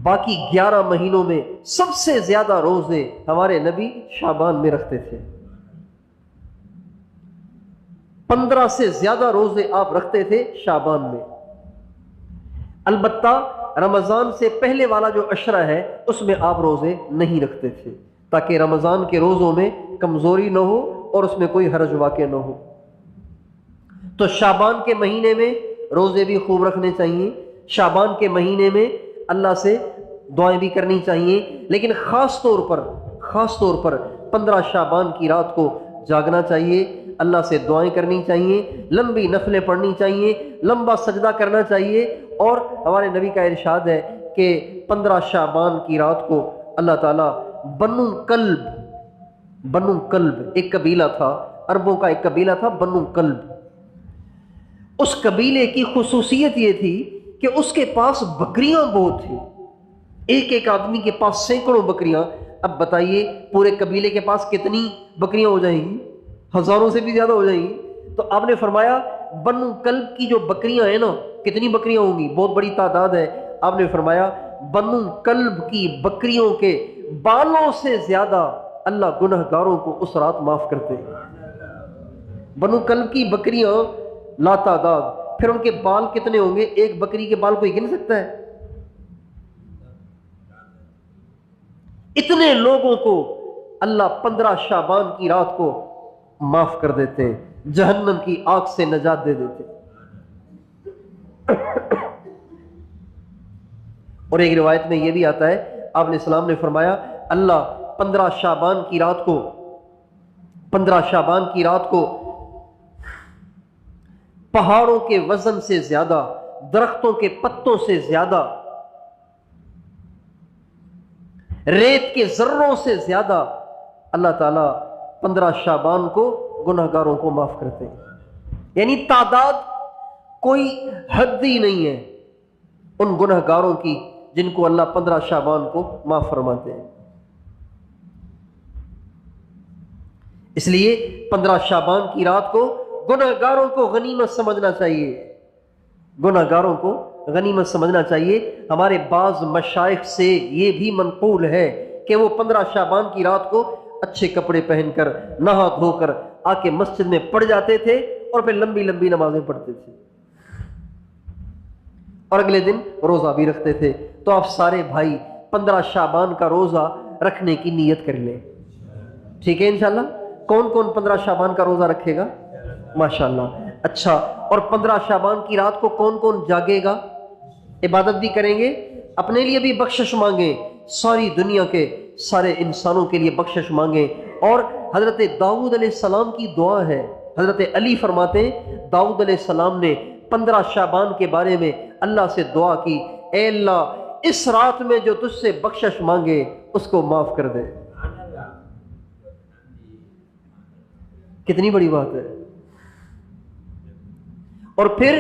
باقی 11 مہینوں میں سب سے زیادہ روزے ہمارے نبی شعبان میں رکھتے تھے۔ 15 سے زیادہ روزے آپ رکھتے تھے شعبان میں۔ البتہ رمضان سے پہلے والا جو عشرہ ہے اس میں آپ روزے نہیں رکھتے تھے، تاکہ رمضان کے روزوں میں کمزوری نہ ہو اور اس میں کوئی حرج واقع نہ ہو۔ تو شعبان کے مہینے میں روزے بھی خوب رکھنے چاہیے، شعبان کے مہینے میں اللہ سے دعائیں بھی کرنی چاہیے، لیکن خاص طور پر 15 شعبان کی رات کو جاگنا چاہیے، اللہ سے دعائیں کرنی چاہیے، لمبی نفلیں پڑھنی چاہیے، لمبا سجدہ کرنا چاہیے۔ اور ہمارے نبی کا ارشاد ہے کہ 15 شعبان کی رات کو اللہ تعالیٰ بنو کلب ایک قبیلہ تھا، عربوں کا ایک قبیلہ تھا بنو کلب، اس قبیلے کی خصوصیت یہ تھی کہ اس کے پاس بکریاں بہت تھیں، ایک آدمی کے پاس سینکڑوں بکریاں۔ اب بتائیے پورے قبیلے کے پاس کتنی بکریاں ہو جائیں گی؟ ہزاروں سے بھی زیادہ ہو جائیں گی۔ تو آپ نے فرمایا بنو کلب کی جو بکریاں ہیں نا، کتنی بکریاں ہوں گی؟ بہت بڑی تعداد ہے۔ آپ نے فرمایا بنو کلب کی بکریوں کے بالوں سے زیادہ اللہ گنہگاروں کو اس رات معاف کرتے ہیں۔ بنو کلب کی بکریاں لا تعداد، پھر ان کے بال کتنے ہوں گے؟ ایک بکری کے بال کوئی گن سکتا ہے؟ اتنے لوگوں کو اللہ 15 شعبان کی رات کو معاف کر دیتے ہیں، جہنم کی آگ سے نجات دے دیتے ہیں۔ اور ایک روایت میں یہ بھی آتا ہے، آپ علیہ السلام نے فرمایا اللہ 15 شعبان کی رات کو پہاڑوں کے وزن سے زیادہ، درختوں کے پتوں سے زیادہ، ریت کے ذروں سے زیادہ اللہ تعالیٰ 15 شعبان کو گناہگاروں کو معاف کرتے ہیں۔ یعنی تعداد کوئی حد ہی نہیں ہے ان گناہگاروں کی جن کو اللہ 15 شعبان کو معاف فرماتے ہیں۔ اس لیے 15 شعبان کی رات کو گناہگاروں کو غنیمت سمجھنا چاہیے، گناہگاروں کو غنیمت سمجھنا چاہیے۔ ہمارے بعض مشائخ سے یہ بھی منقول ہے کہ وہ 15 شعبان کی رات کو اچھے کپڑے پہن کر نہا دھو کر آ کے مسجد میں پڑھ جاتے تھے اور پھر لمبی لمبی نمازیں پڑھتے تھے اور اگلے دن روزہ بھی رکھتے تھے۔ تو آپ سارے بھائی 15 شعبان کا روزہ رکھنے کی نیت کر لیں، ٹھیک ہے انشاءاللہ؟ کون کون 15 شعبان کا روزہ رکھے گا؟ ماشاءاللہ۔ اچھا، اور 15 شعبان کی رات کو کون کون جاگے گا؟ عبادت بھی کریں گے، اپنے لیے بھی بخشش مانگیں، ساری دنیا کے سارے انسانوں کے لیے بخشش مانگیں۔ اور حضرت داؤد علیہ السلام کی دعا ہے، حضرت علی فرماتے ہیں داؤد علیہ السلام نے 15 شعبان کے بارے میں اللہ سے دعا کی، اے اللہ اس رات میں جو تجھ سے بخشش مانگے اس کو معاف کر دے۔ کتنی بڑی بات ہے۔ اور پھر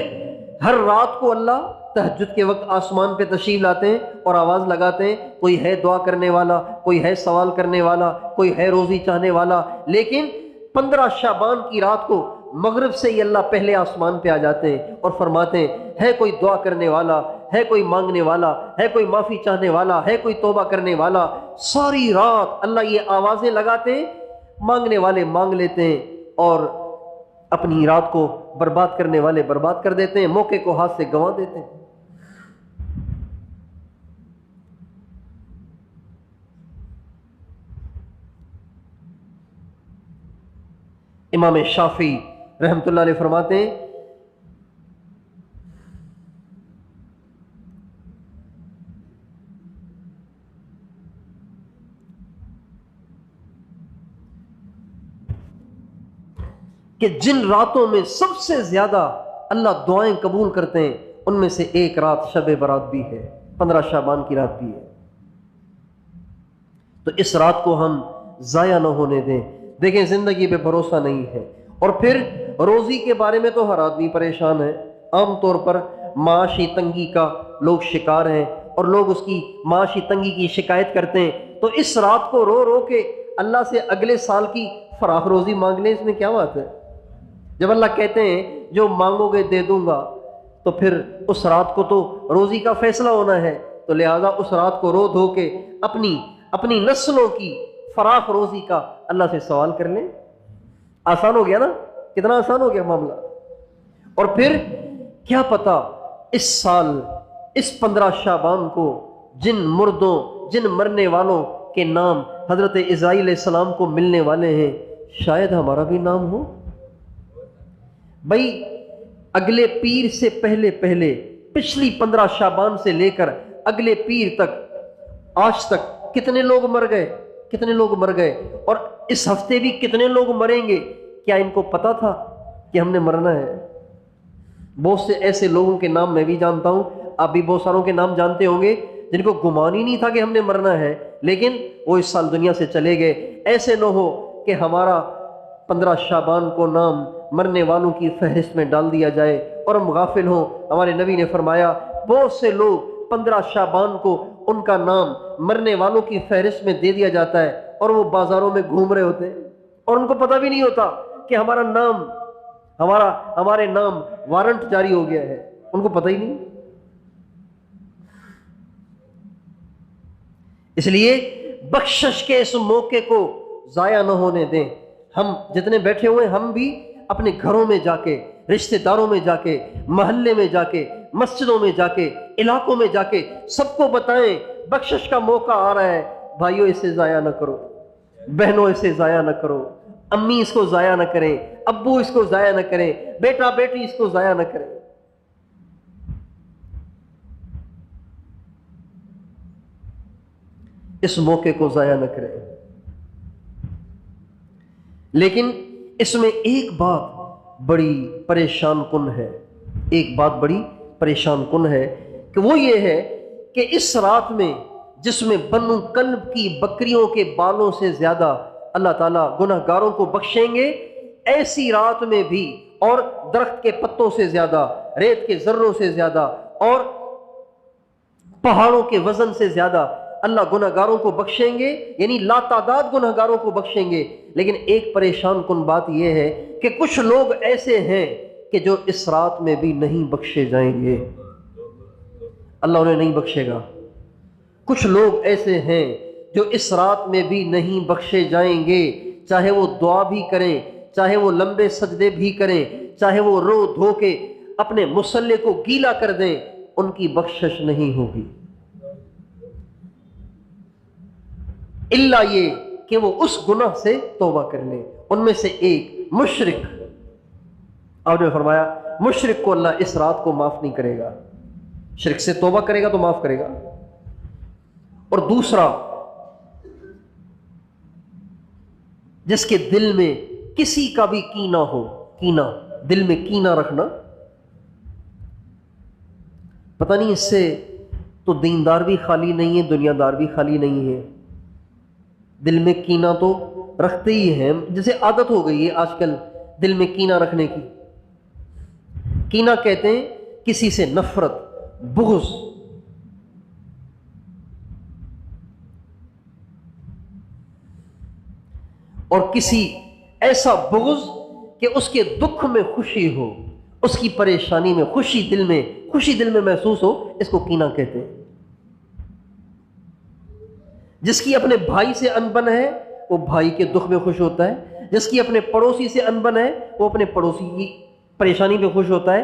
ہر رات کو اللہ تہجد کے وقت آسمان پہ تشریف لاتے ہیں اور آواز لگاتے ہیں، کوئی ہے دعا کرنے والا، کوئی ہے سوال کرنے والا، کوئی ہے روزی چاہنے والا۔ لیکن 15 شعبان کی رات کو مغرب سے ہی اللہ پہلے آسمان پہ آ جاتے ہیں اور فرماتے ہیں ہے کوئی دعا کرنے والا، ہے کوئی مانگنے والا، ہے کوئی معافی چاہنے والا، ہے کوئی توبہ کرنے والا۔ ساری رات اللہ یہ آوازیں لگاتے ہیں، مانگنے والے مانگ لیتے ہیں اور اپنی رات کو برباد کرنے والے برباد کر دیتے ہیں، موقع کو ہاتھ سے گنوا دیتے ہیں۔ امام شافعی رحمۃ اللہ علیہ فرماتے ہیں کہ جن راتوں میں سب سے زیادہ اللہ دعائیں قبول کرتے ہیں ان میں سے ایک رات شب برات بھی ہے، 15 شعبان کی رات بھی ہے۔ تو اس رات کو ہم ضائع نہ ہونے دیں۔ دیکھیں زندگی پہ بھروسہ نہیں ہے، اور پھر روزی کے بارے میں تو ہر آدمی پریشان ہے۔ عام طور پر معاشی تنگی کا لوگ شکار ہیں اور لوگ اس کی معاشی تنگی کی شکایت کرتے ہیں، تو اس رات کو رو رو کے اللہ سے اگلے سال کی فراخ روزی مانگ لیں، اس میں کیا بات ہے؟ جب اللہ کہتے ہیں جو مانگو گے دے دوں گا، تو پھر اس رات کو تو روزی کا فیصلہ ہونا ہے، تو لہٰذا اس رات کو رو دھو کے اپنی نسلوں کی فراخ روزی کا اللہ سے سوال کر لیں۔ آسان ہو گیا نا؟ کتنا آسان ہو گیا معاملہ۔ اور پھر کیا پتا اس سال اس 15 شعبان کو جن مردوں، جن مرنے والوں کے نام حضرت عزرائیل علیہ السلام کو ملنے والے ہیں، شاید ہمارا بھی نام ہو۔ بھائی اگلے پیر سے پہلے پچھلی 15 شعبان سے لے کر اگلے پیر تک آج تک کتنے لوگ مر گئے، اور اس ہفتے بھی کتنے لوگ مریں گے؟ کیا ان کو پتا تھا کہ ہم نے مرنا ہے؟ بہت سے ایسے لوگوں کے نام میں بھی جانتا ہوں، آپ بھی بہت ساروں کے نام جانتے ہوں گے، جن کو گمان ہی نہیں تھا کہ ہم نے مرنا ہے، لیکن وہ اس سال دنیا سے چلے گئے۔ ایسے نہ ہو کہ ہمارا 15 شعبان کو نام مرنے والوں کی فہرست میں ڈال دیا جائے اور ہم غافل ہوں۔ ہمارے نبی نے فرمایا بہت سے لوگ 15 شعبان کو ان کا نام مرنے والوں کی فہرست میں دے دیا جاتا ہے، اور وہ بازاروں میں گھوم رہے ہوتے ہیں اور ان کو پتہ بھی نہیں ہوتا کہ ہمارے نام وارنٹ جاری ہو گیا ہے، ان کو پتہ ہی نہیں۔ اس لیے بخشش کے اس موقع کو ضائع نہ ہونے دیں۔ ہم جتنے بیٹھے ہوئے، ہم بھی اپنے گھروں میں جا کے، رشتہ داروں میں جا کے، محلے میں جا کے، مسجدوں میں جا کے، علاقوں میں جا کے سب کو بتائیں بخشش کا موقع آ رہا ہے، بھائیوں اسے ضائع نہ کرو، بہنوں اسے ضائع نہ کرو، امی اس کو ضائع نہ کریں، ابو اس کو ضائع نہ کریں، بیٹا بیٹی اس کو ضائع نہ کریں۔ اس موقع کو ضائع نہ کریں۔ لیکن اس میں ایک بات بڑی پریشان کن ہے، کہ وہ یہ ہے کہ اس رات میں جس میں بنو کلب کی بکریوں کے بالوں سے زیادہ اللہ تعالیٰ گناہ گاروں کو بخشیں گے، ایسی رات میں بھی اور درخت کے پتوں سے زیادہ، ریت کے ذروں سے زیادہ اور پہاڑوں کے وزن سے زیادہ اللہ گناہ گاروں کو بخشیں گے، یعنی لا تعداد گناہ گاروں کو بخشیں گے۔ لیکن ایک پریشان کن بات یہ ہے کہ کچھ لوگ ایسے ہیں کہ جو اس رات میں بھی نہیں بخشے جائیں گے، اللہ انہیں نہیں بخشے گا۔ کچھ لوگ ایسے ہیں جو اس رات میں بھی نہیں بخشے جائیں گے، چاہے وہ دعا بھی کریں، چاہے وہ لمبے سجدے بھی کریں، چاہے وہ رو دھو کے اپنے مصلے کو گیلا کر دیں، ان کی بخشش نہیں ہوگی، الا یہ کہ وہ اس گناہ سے توبہ کر لیں۔ ان میں سے ایک مشرک، آپ نے فرمایا مشرک کو اللہ اس رات کو معاف نہیں کرے گا، شرک سے توبہ کرے گا تو معاف کرے گا۔ اور دوسرا، جس کے دل میں کسی کا بھی کینہ ہو، دل میں کینہ رکھنا، پتہ نہیں اس سے تو دیندار بھی خالی نہیں ہے، دنیا دار بھی خالی نہیں ہے، دل میں کینہ تو رکھتے ہی ہیں، جیسے عادت ہو گئی ہے آج کل دل میں کینہ رکھنے کی۔ کینہ کہتے ہیں کسی سے نفرت، بغض، اور کسی ایسا بغض کہ اس کے دکھ میں خوشی ہو، اس کی پریشانی میں خوشی دل میں محسوس ہو، اس کو کینہ کہتے ہیں۔ جس کی اپنے بھائی سے انبن ہے وہ بھائی کے دکھ میں خوش ہوتا ہے، جس کی اپنے پڑوسی سے انبن ہے وہ اپنے پڑوسی کی پریشانی میں خوش ہوتا ہے،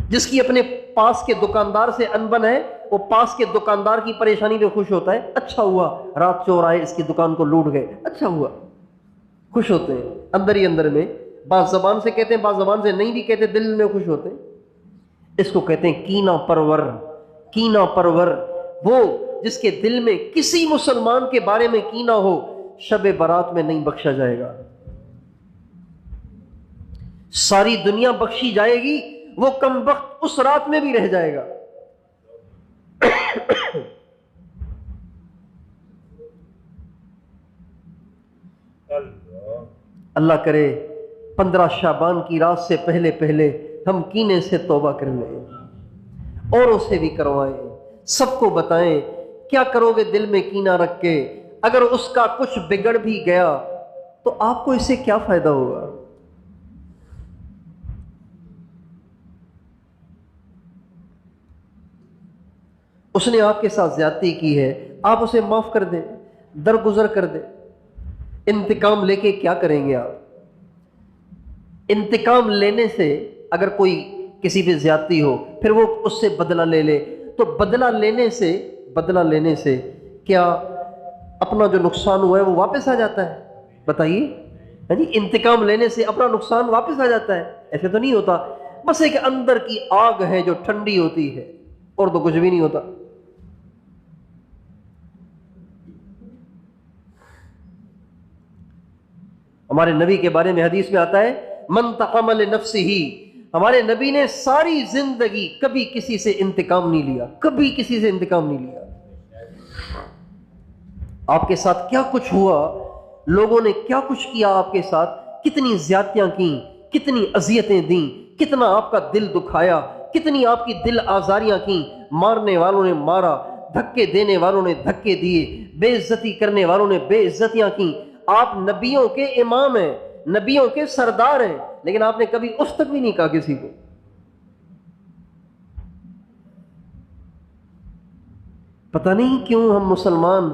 جس کی اپنے پاس کے دکاندار سے انبن ہے وہ پاس کے دکاندار کی پریشانی میں خوش ہوتا ہے۔ اچھا ہوا رات چور آئے اس کی دکان کو لوٹ گئے، اچھا ہوا، خوش ہوتے ہیں اندر ہی اندر میں، بعض زبان سے کہتے ہیں بعض زبان سے نہیں بھی کہتے، دل میں خوش ہوتے ہیں۔ اس کو کہتے ہیں کینہ پرور، وہ جس کے دل میں کسی مسلمان کے بارے میں کینہ ہو، شب برات میں نہیں بخشا جائے گا، ساری دنیا بخشی جائے گی، وہ کم وقت اس رات میں بھی رہ جائے گا۔ اللہ کرے 15 شعبان کی رات سے پہلے ہم کینے سے توبہ کر لیں، اوروں سے بھی کروائیں، سب کو بتائیں۔ کیا کرو گے دل میں کینہ رکھ کے؟ اگر اس کا کچھ بگڑ بھی گیا تو آپ کو اس سے کیا فائدہ ہوگا؟ اس نے آپ کے ساتھ زیادتی کی ہے، آپ اسے معاف کر دیں، درگزر کر دیں۔ انتقام لے کے کیا کریں گے آپ؟ انتقام لینے سے اگر کوئی کسی پہ زیادتی ہو پھر وہ اس سے بدلہ لے لے، تو بدلہ لینے سے کیا اپنا جو نقصان ہوا ہے وہ واپس آ جاتا ہے؟ بتائیے۔ ہاں جی، انتقام لینے سے اپنا نقصان واپس آ جاتا ہے؟ ایسے تو نہیں ہوتا۔ بس ایک اندر کی آگ ہے جو ٹھنڈی ہوتی ہے، اور تو کچھ بھی نہیں ہوتا۔ ہمارے نبی کے بارے میں حدیث میں آتا ہے من تقم لنفسہ، ہمارے نبی نے ساری زندگی کبھی کسی سے انتقام نہیں لیا، کبھی کسی سے انتقام نہیں لیا۔ آپ کے ساتھ کیا کچھ ہوا، لوگوں نے کیا کچھ کیا آپ کے ساتھ، کتنی زیادتیاں کی، کتنی اذیتیں دیں، کتنا آپ کا دل دکھایا، کتنی آپ کی دل آزاریاں کی، مارنے والوں نے مارا، دھکے دینے والوں نے دھکے دیے، بے عزتی کرنے والوں نے بے عزتیاں کی۔ آپ نبیوں کے امام ہیں، نبیوں کے سردار ہیں، لیکن آپ نے کبھی اس تک بھی نہیں کہا کسی کو۔ پتہ نہیں کیوں ہم مسلمان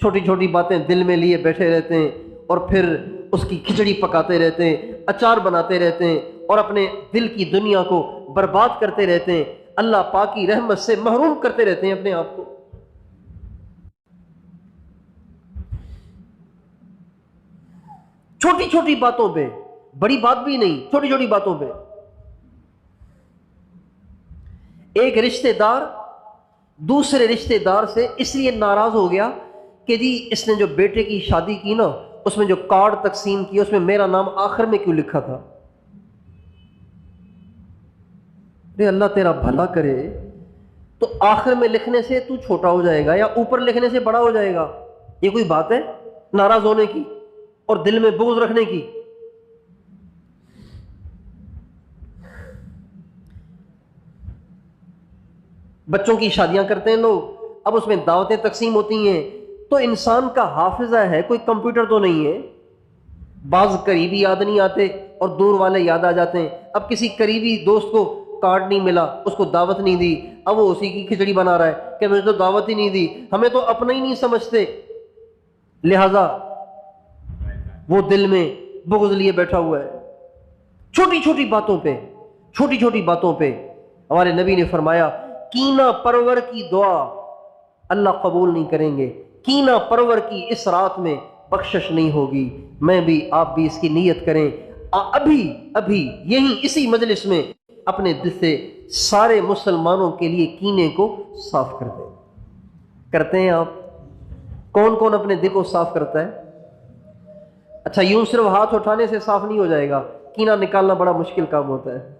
چھوٹی چھوٹی باتیں دل میں لیے بیٹھے رہتے ہیں، اور پھر اس کی کھچڑی پکاتے رہتے ہیں، اچار بناتے رہتے ہیں، اور اپنے دل کی دنیا کو برباد کرتے رہتے ہیں، اللہ پاک کی رحمت سے محروم کرتے رہتے ہیں اپنے آپ کو۔ چھوٹی چھوٹی باتوں پہ، بڑی بات بھی نہیں، چھوٹی چھوٹی باتوں پہ۔ ایک رشتہ دار دوسرے رشتہ دار سے اس لیے ناراض ہو گیا کہ جی اس نے جو بیٹے کی شادی کی نا، اس میں جو کارڈ تقسیم کیا اس میں میرا نام آخر میں کیوں لکھا تھا؟ ارے اللہ تیرا بھلا کرے، تو آخر میں لکھنے سے تو چھوٹا ہو جائے گا یا اوپر لکھنے سے بڑا ہو جائے گا؟ یہ کوئی بات ہے ناراض ہونے کی اور دل میں بغض رکھنے کی؟ بچوں کی شادیاں کرتے ہیں لوگ، اب اس میں دعوتیں تقسیم ہوتی ہیں، تو انسان کا حافظہ ہے، کوئی کمپیوٹر تو نہیں ہے۔ بعض قریبی یاد نہیں آتے اور دور والے یاد آ جاتے ہیں۔ اب کسی قریبی دوست کو کارڈ نہیں ملا، اس کو دعوت نہیں دی، اب وہ اسی کی کھچڑی بنا رہا ہے کہ مجھے تو دعوت ہی نہیں دی، ہمیں تو اپنا ہی نہیں سمجھتے، لہذا وہ دل میں بغض لیے بیٹھا ہوا ہے۔ چھوٹی چھوٹی باتوں پہ، چھوٹی چھوٹی باتوں پہ ہمارے نبی نے فرمایا کینہ پرور کی دعا اللہ قبول نہیں کریں گے، کینہ پرور کی اس رات میں بخشش نہیں ہوگی۔ میں بھی آپ بھی اس کی نیت کریں، ابھی یہیں اسی مجلس میں اپنے دل سے سارے مسلمانوں کے لیے کینے کو صاف کر دیں۔ کرتے ہیں آپ؟ کون کون اپنے دل کو صاف کرتا ہے؟ اچھا، یوں صرف ہاتھ اٹھانے سے صاف نہیں ہو جائے گا، کینہ نکالنا بڑا مشکل کام ہوتا ہے۔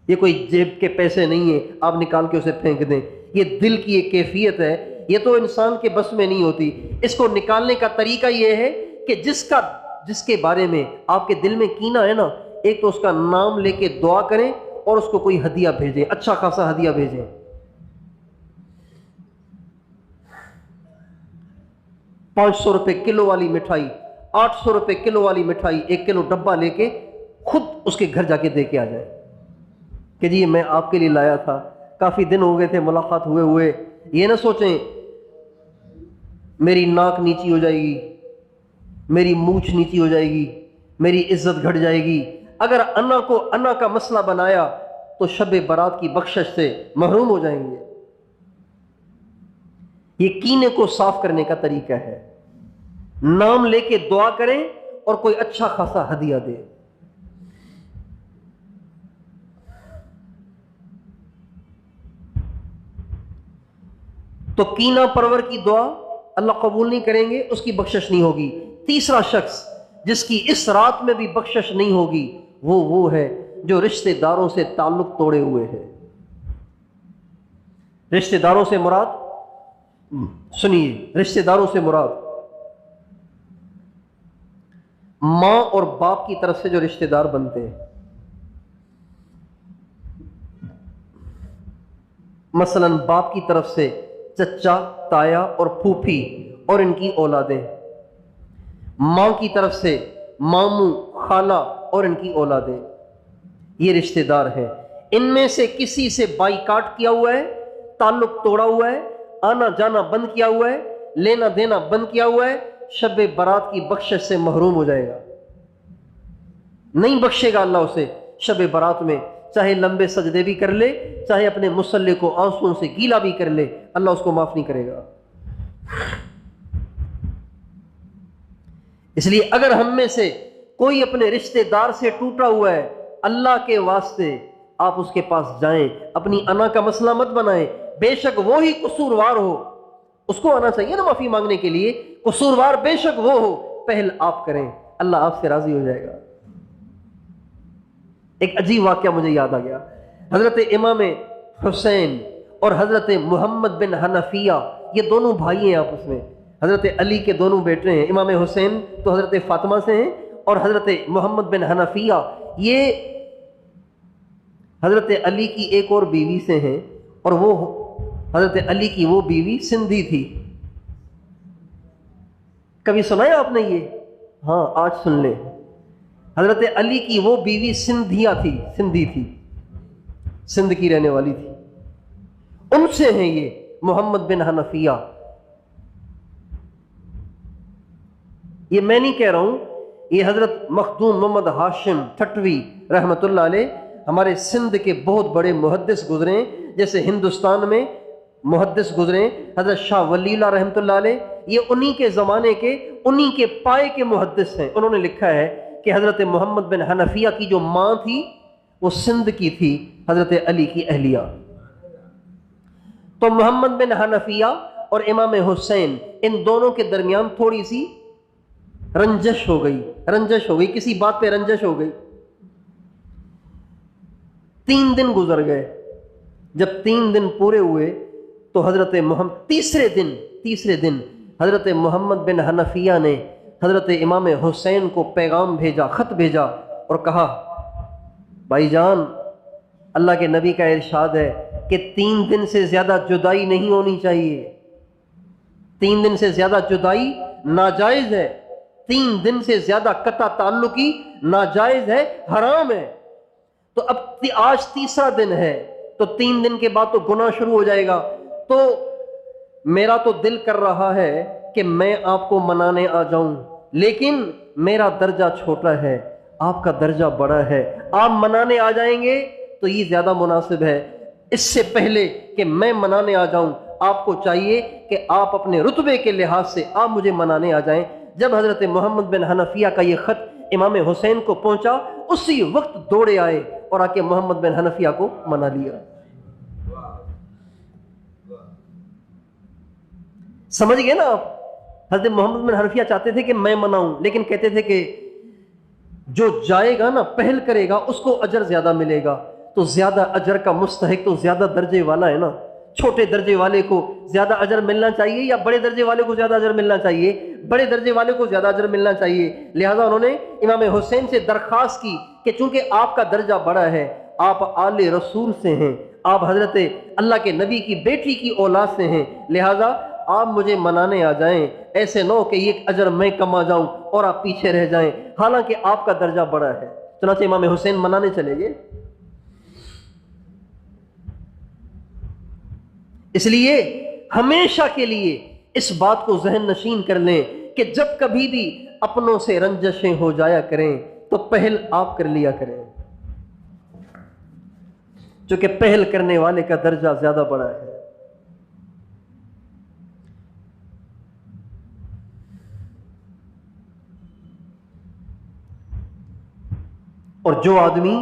یہ کوئی جیب کے پیسے نہیں ہیں آپ نکال کے اسے پھینک دیں، یہ دل کی ایک کیفیت ہے، یہ تو انسان کے بس میں نہیں ہوتی۔ اس کو نکالنے کا طریقہ یہ ہے کہ جس کے بارے میں آپ کے دل میں کینہ ہے نا، ایک تو اس کا نام لے کے دعا کریں اور اس کو کوئی ہدیہ بھیجیں، اچھا خاصا ہدیہ بھیجیں۔ 500 روپے کلو والی مٹھائی، 800 روپے کلو والی مٹھائی، 1 کلو ڈبہ لے کے خود اس کے گھر جا کے دے کے آ جائے کہ جی میں آپ کے لیے لایا تھا، کافی دن ہو گئے تھے ملاقات ہوئے۔ یہ نہ سوچیں میری ناک نیچی ہو جائے گی، میری مونچھ نیچی ہو جائے گی، میری عزت گھٹ جائے گی۔ اگر انا کا مسئلہ بنایا تو شب برات کی بخشش سے محروم ہو جائیں گے۔ یہ کینے کو صاف کرنے کا طریقہ ہے، نام لے کے دعا کریں اور کوئی اچھا خاصا ہدیہ دے۔ تو کینہ پرور کی دعا اللہ قبول نہیں کریں گے، اس کی بخشش نہیں ہوگی۔ تیسرا شخص جس کی اس رات میں بھی بخشش نہیں ہوگی وہ ہے جو رشتہ داروں سے تعلق توڑے ہوئے ہے۔ رشتہ داروں سے مراد، سنیے، رشتہ داروں سے مراد ماں اور باپ کی طرف سے جو رشتہ دار بنتے ہیں، مثلا باپ کی طرف سے چچا، تایا اور پھوپھی اور ان کی اولادیں، ماں کی طرف سے ماموں، خالہ اور ان کی اولادیں، یہ رشتہ دار ہیں۔ ان میں سے کسی سے بائیکاٹ کیا ہوا ہے، تعلق توڑا ہوا ہے، آنا جانا بند کیا ہوا ہے، لینا دینا بند کیا ہوا ہے، شب برات کی بخشش سے محروم ہو جائے گا، نہیں بخشے گا اللہ اسے شب برات میں، چاہے لمبے سجدے بھی کر لے، چاہے اپنے مصلی کو آنسوؤں سے گیلا بھی کر لے، اللہ اس کو معاف نہیں کرے گا۔ اس لیے اگر ہم میں سے کوئی اپنے رشتہ دار سے ٹوٹا ہوا ہے، اللہ کے واسطے آپ اس کے پاس جائیں، اپنی انا کا مسئلہ مت بنائیں، بے شک وہی قصوروار ہو، اس کو آنا چاہیے نا معافی مانگنے کے لیے، قصوروار بے شک وہ ہو، پہل آپ کریں، اللہ آپ سے راضی ہو جائے گا۔ ایک عجیب واقعہ مجھے یاد آ گیا، حضرت امام حسین اور حضرت محمد بن حنفیہ، یہ دونوں بھائی ہیں آپس میں، حضرت علی کے دونوں بیٹے ہیں، امام حسین تو حضرت فاطمہ سے ہیں، اور حضرت محمد بن حنفیہ یہ حضرت علی کی ایک اور بیوی سے ہیں، اور وہ حضرت علی کی وہ بیوی سندھی تھی۔ کبھی سنا ہے آپ نے یہ؟ ہاں آج سن لیں، حضرت علی کی وہ بیوی سندھی تھی، سندھ کی رہنے والی تھی، ان سے ہیں یہ محمد بن حنفیہ۔ یہ میں نہیں کہہ رہا ہوں، یہ حضرت مخدوم محمد ہاشم ٹھٹوی رحمۃ اللہ علیہ ہمارے سندھ کے بہت بڑے محدث گزرے ہیں، جیسے ہندوستان میں محدث گزرے حضرت شاہ ولی اللہ رحمۃ اللہ علیہ، یہ انہی کے زمانے کے، انہی کے پائے کے محدث ہیں۔ انہوں نے لکھا ہے کہ حضرت محمد بن حنفیہ کی جو ماں تھی وہ سندھ کی تھی، حضرت علی کی اہلیہ۔ تو محمد بن حنفیہ اور امام حسین، ان دونوں کے درمیان تھوڑی سی رنجش ہو گئی، کسی بات پہ رنجش ہو گئی۔ 3 دن گزر گئے، جب 3 دن پورے ہوئے تو حضرت تیسرے دن حضرت محمد بن حنفیہ نے حضرت امام حسین کو پیغام بھیجا، خط بھیجا، اور کہا بھائی جان، اللہ کے نبی کا ارشاد ہے کہ 3 دن سے زیادہ جدائی نہیں ہونی چاہیے، 3 دن سے زیادہ جدائی ناجائز ہے، 3 دن سے زیادہ قطع تعلقی ناجائز ہے، حرام ہے۔ تو اب آج تیسرا دن ہے، تو 3 دن کے بعد تو گناہ شروع ہو جائے گا، تو میرا تو دل کر رہا ہے کہ میں آپ کو منانے آ جاؤں، لیکن میرا درجہ چھوٹا ہے، آپ کا درجہ بڑا ہے، آپ منانے آ جائیں گے تو یہ زیادہ مناسب ہے۔ اس سے پہلے کہ میں منانے آ جاؤں، آپ کو چاہیے کہ آپ اپنے رتبے کے لحاظ سے آپ مجھے منانے آ جائیں۔ جب حضرت محمد بن حنفیہ کا یہ خط امام حسین کو پہنچا، اسی وقت دوڑے آئے اور آ کے محمد بن حنفیہ کو منا لیا۔ سمجھ گئے نا آپ؟ حضرت محمد بن حنفیہ چاہتے تھے کہ میں مناؤں، لیکن کہتے تھے کہ جو جائے گا نا، پہل کرے گا، اس کو اجر زیادہ ملے گا۔ تو زیادہ اجر کا مستحق تو زیادہ درجے والا ہے نا، چھوٹے درجے والے کو زیادہ اجر ملنا چاہیے یا بڑے درجے والے کو زیادہ اجر ملنا چاہیے؟ بڑے درجے والے کو زیادہ اجر ملنا چاہیے۔ لہذا انہوں نے امام حسین سے درخواست کی کہ چونکہ آپ کا درجہ بڑا ہے، آپ آل رسول سے ہیں، آپ حضرت اللہ کے نبی کی بیٹی کی اولاد سے ہیں، لہذا آپ مجھے منانے آ جائیں، ایسے نہ ہو کہ یہ اجر میں کما جاؤں اور آپ پیچھے رہ جائیں، حالانکہ آپ کا درجہ بڑا ہے۔ چنانچہ امام حسین منانے چلے گئے۔ اس لیے ہمیشہ کے لیے اس بات کو ذہن نشین کر لیں کہ جب کبھی بھی اپنوں سے رنجشیں ہو جایا کریں تو پہل آپ کر لیا کریں، چونکہ پہل کرنے والے کا درجہ زیادہ بڑا ہے۔ اور جو آدمی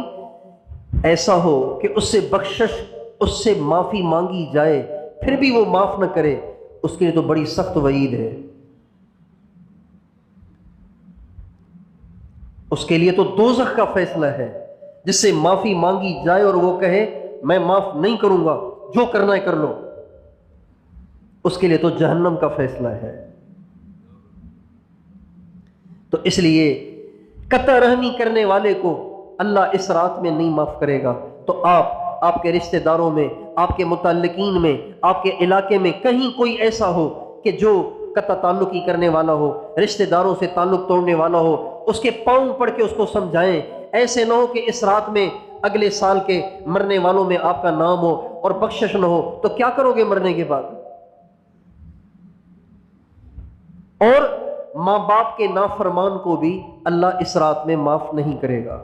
ایسا ہو کہ اس سے بخشش، اس سے معافی مانگی جائے پھر بھی وہ معاف نہ کرے، اس کے لیے تو بڑی سخت وعید ہے۔ اس کے لیے تو دوزخ کا فیصلہ ہے۔ جس سے معافی مانگی جائے اور وہ کہے میں معاف نہیں کروں گا، جو کرنا ہے کر لو، اس کے لیے تو جہنم کا فیصلہ ہے۔ تو اس لیے قطع رحمی کرنے والے کو اللہ اس رات میں نہیں معاف کرے گا۔ تو آپ کے رشتہ داروں میں، آپ کے متعلقین میں، آپ کے علاقے میں کہیں کوئی ایسا ہو کہ جو قطع تعلقی کرنے والا ہو، رشتہ داروں سے تعلق توڑنے والا ہو، اس کے پاؤں پڑھ کے اس کو سمجھائیں. ایسے نہ ہو کہ اس رات میں اگلے سال کے مرنے والوں میں آپ کا نام ہو اور بخشش نہ ہو، تو کیا کرو گے مرنے کے بعد؟ اور ماں باپ کے نافرمان کو بھی اللہ اس رات میں معاف نہیں کرے گا.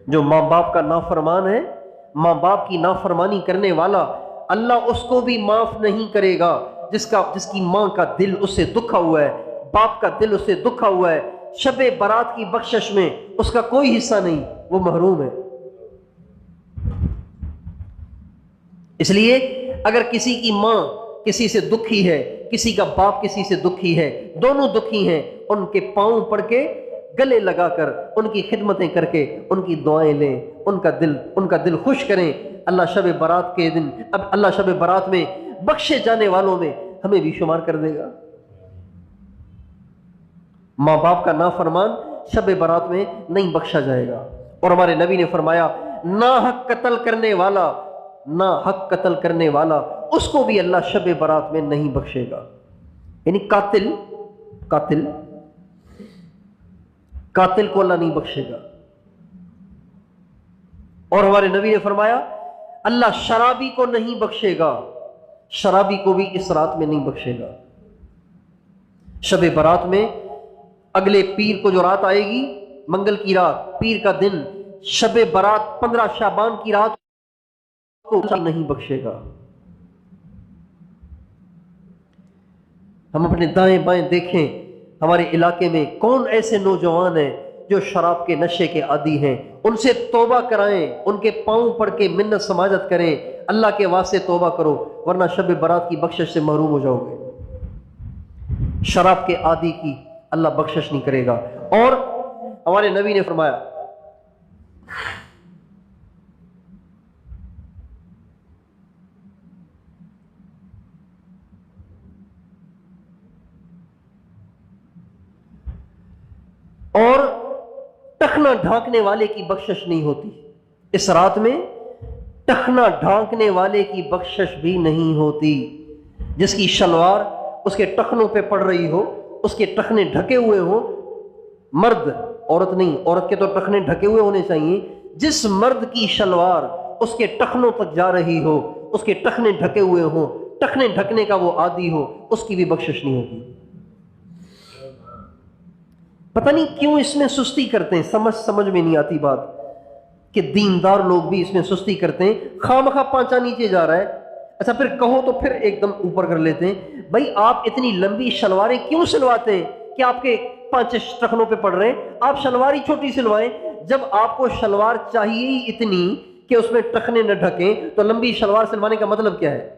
جو ماں باپ کا نافرمان ہے، ماں باپ کی نافرمانی کرنے والا، اللہ اس کو بھی معاف نہیں کرے گا. جس کی ماں کا دل اس سے دکھا ہوا ہے، باپ کا دل اس سے دکھا ہوا ہے، شب برات کی بخشش میں اس کا کوئی حصہ نہیں، وہ محروم ہے. اس لیے اگر کسی کی ماں کسی سے دکھی ہے، کسی کا باپ کسی سے دکھی ہے، دونوں دکھی ہیں، ان کے پاؤں پڑ کے گلے لگا کر ان کی خدمتیں کر کے ان کی دعائیں لیں، ان کا دل خوش کریں. اللہ شب برات کے دن، اب اللہ شب برات میں بخشے جانے والوں میں ہمیں بھی شمار کر دے گا. ماں باپ کا نافرمان شب برات میں نہیں بخشا جائے گا. اور ہمارے نبی نے فرمایا ناحق قتل کرنے والا اس کو بھی اللہ شب برات میں نہیں بخشے گا. یعنی قاتل کو اللہ نہیں بخشے گا. اور ہمارے نبی نے فرمایا اللہ شرابی کو نہیں بخشے گا، شرابی کو بھی اس رات میں نہیں بخشے گا. شب برات میں اگلے پیر کو جو رات آئے گی، منگل کی رات، پیر کا دن، شب برات 15 شعبان کی رات کو نہیں بخشے گا. ہم اپنے دائیں بائیں دیکھیں، ہمارے علاقے میں کون ایسے نوجوان ہیں جو شراب کے نشے کے عادی ہیں. ان سے توبہ کرائیں، ان کے پاؤں پڑھ کے منت سماجت کریں، اللہ کے واسطے توبہ کرو، ورنہ شب برات کی بخشش سے محروم ہو جاؤ گے. شراب کے عادی کی اللہ بخشش نہیں کرے گا. اور ہمارے نبی نے فرمایا اور ٹخنا ڈھانکنے والے کی بخشش نہیں ہوتی. اس رات میں ٹخنا ڈھانکنے والے کی بخشش بھی نہیں ہوتی. جس کی شلوار اس کے ٹخنوں پہ پڑ رہی ہو، اس کے ٹخنے ڈھکے ہوئے ہو، مرد، عورت نہیں، عورت کے تو ٹخنے ڈھکے ہوئے ہونے چاہیے. جس مرد کی شلوار اس کے ٹخنوں تک جا رہی ہو، اس کے ٹخنے ڈھکے ہوئے ہوں، ٹخنے ڈھکنے کا وہ عادی ہو، اس کی بھی بخشش نہیں ہوگی. پتہ نہیں کیوں اس میں سستی کرتے ہیں، سمجھ میں نہیں آتی بات کہ دیندار لوگ بھی اس میں سستی کرتے ہیں. خواہ پانچا نیچے جا رہا ہے، اچھا پھر کہو تو پھر ایک دم اوپر کر لیتے ہیں. بھائی آپ اتنی لمبی شلواریں کیوں سلواتے ہیں کہ آپ کے 5 ٹخنوں پہ پڑ رہے ہیں؟ آپ شلوار ہی چھوٹی سلوائیں. جب آپ کو شلوار چاہیے ہی اتنی کہ اس میں ٹخنے نہ ڈھکیں، تو لمبی شلوار سلوانے کا مطلب کیا ہے؟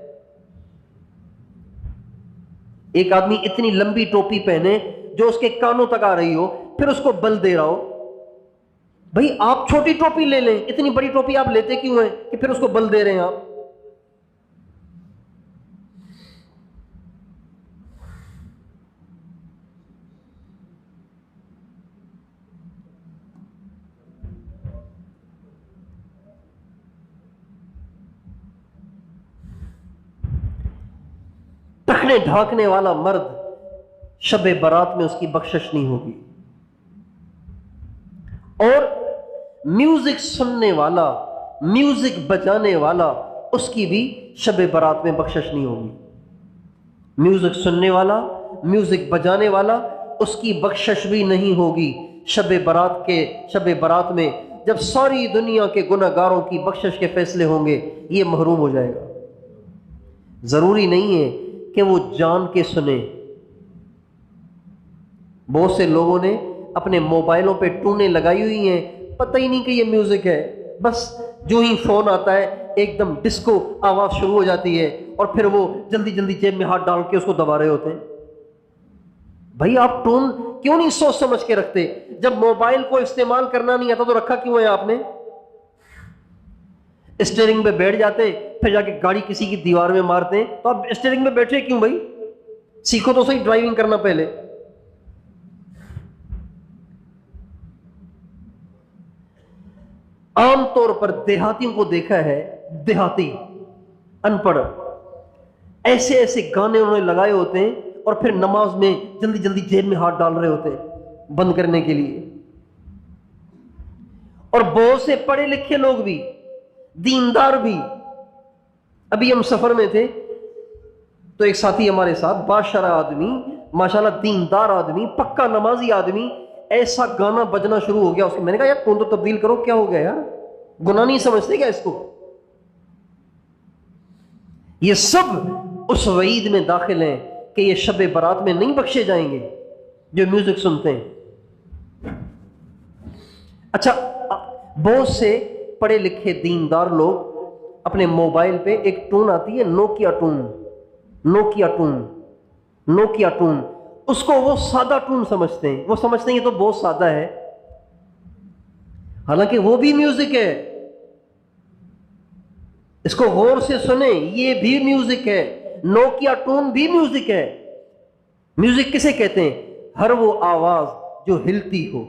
ایک آدمی اتنی لمبی ٹوپی پہنے جو اس کے کانوں تک آ رہی ہو، پھر اس کو بل دے رہا ہو. بھائی آپ چھوٹی ٹوپی لے لیں، اتنی بڑی ٹوپی آپ لیتے کیوں ہیں کہ پھر اس کو بل دے رہے ہیں آپ؟ ٹخنے ڈھانکنے والا مرد شب برات میں اس کی بخشش نہیں ہوگی. اور میوزک سننے والا، میوزک بجانے والا، اس کی بھی شب برات میں بخشش نہیں ہوگی. میوزک سننے والا، میوزک بجانے والا، اس کی بخشش بھی نہیں ہوگی. شب برات میں جب ساری دنیا کے گناہ گاروں کی بخشش کے فیصلے ہوں گے، یہ محروم ہو جائے گا. ضروری نہیں ہے کہ وہ جان کے سنیں. بہت سے لوگوں نے اپنے موبائلوں پہ ٹونیں لگائی ہوئی ہیں، پتہ ہی نہیں کہ یہ میوزک ہے. بس جو ہی فون آتا ہے ایک دم ڈسکو آواز شروع ہو جاتی ہے، اور پھر وہ جلدی جلدی جیب میں ہاتھ ڈال کے اس کو دبا رہے ہوتے ہیں. بھائی آپ ٹون کیوں نہیں سوچ سمجھ کے رکھتے؟ جب موبائل کو استعمال کرنا نہیں آتا تو رکھا کیوں ہے آپ نے؟ اسٹیئرنگ پہ بیٹھ جاتے ہیں، پھر جا کے گاڑی کسی کی دیوار میں مارتے ہیں، تو آپ اسٹیئرنگ پہ بیٹھے کیوں بھائی؟ سیکھو تو صحیح ڈرائیونگ کرنا پہلے. عام طور پر دیہاتیوں کو دیکھا ہے، دیہاتی ان پڑھ ایسے گانے انہوں نے لگائے ہوتے ہیں، اور پھر نماز میں جلدی جلدی جیب میں ہاتھ ڈال رہے ہوتے ہیں. بند کرنے کے لیے. اور بہت سے پڑھے لکھے لوگ بھی، دیندار بھی. ابھی ہم سفر میں تھے تو ایک ساتھی ہمارے ساتھ باشرہ آدمی، ماشاءاللہ دیندار آدمی، پکا نمازی آدمی، ایسا گانا بجنا شروع ہو گیا اس کو. میں نے کہا یار کون تو تبدیل کرو، کیا ہو گیا یار، گناہ نہیں سمجھتے کیا اس کو؟ یہ سب اس وعید میں داخل ہیں کہ یہ شب برات میں نہیں بخشے جائیں گے جو میوزک سنتے ہیں. اچھا، بہت سے پڑھے لکھے دیندار لوگ اپنے موبائل پہ ایک ٹون آتی ہے Nokia tone, Nokia tone, Nokia tone, اس کو وہ سادہ ٹون سمجھتے ہیں. وہ سمجھتے ہیں یہ تو بہت سادہ ہے، حالانکہ وہ بھی میوزک ہے. اس کو غور سے سنیں، یہ بھی میوزک ہے. نوکیا ٹون بھی میوزک ہے. میوزک کسے کہتے ہیں؟ ہر وہ آواز جو ہلتی ہو،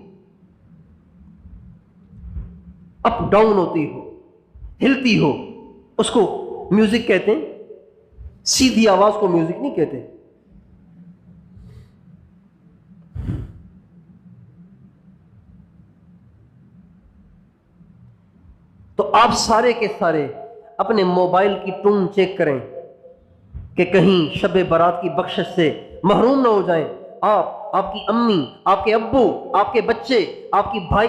اپ ڈاؤن ہوتی ہو، ہلتی ہو، اس کو میوزک کہتے ہیں. سیدھی آواز کو میوزک نہیں کہتے. تو آپ سارے کے سارے اپنے موبائل کی ٹون چیک کریں کہ کہیں شب برات کی بخشش سے محروم نہ ہو جائیں. آپ کی امی، آپ کے ابو، آپ کے بچے، آپ کے بھائی،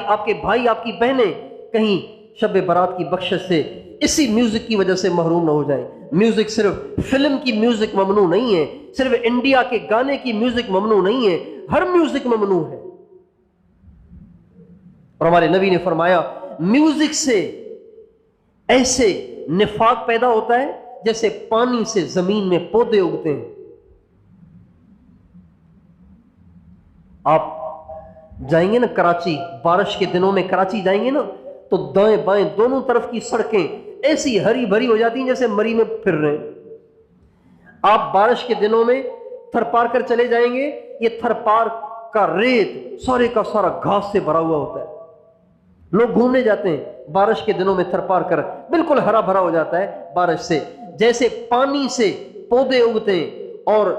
آپ کی بہنیں کہیں شب برات کی بخشش سے اسی میوزک کی وجہ سے محروم نہ ہو جائیں. میوزک صرف فلم کی میوزک ممنوع نہیں ہے، صرف انڈیا کے گانے کی میوزک ممنوع نہیں ہے، ہر میوزک ممنوع ہے. اور ہمارے نبی نے فرمایا میوزک سے ایسے نفاق پیدا ہوتا ہے جیسے پانی سے زمین میں پودے اگتے ہیں. آپ جائیں گے نا کراچی، بارش کے دنوں میں کراچی جائیں گے نا تو دائیں بائیں دونوں طرف کی سڑکیں ایسی ہری بھری ہو جاتی ہیں جیسے مری میں پھر رہے ہیں. آپ بارش کے دنوں میں تھر پار کر چلے جائیں گے، یہ تھر پار کا ریت سارے کا سارا گھاس سے بھرا ہوا ہوتا ہے. لوگ گھومنے جاتے ہیں بارش کے دنوں میں تھر پار کر، بالکل ہرا بھرا ہو جاتا ہے بارش سے. جیسے پانی سے پودے اگتے ہیں اور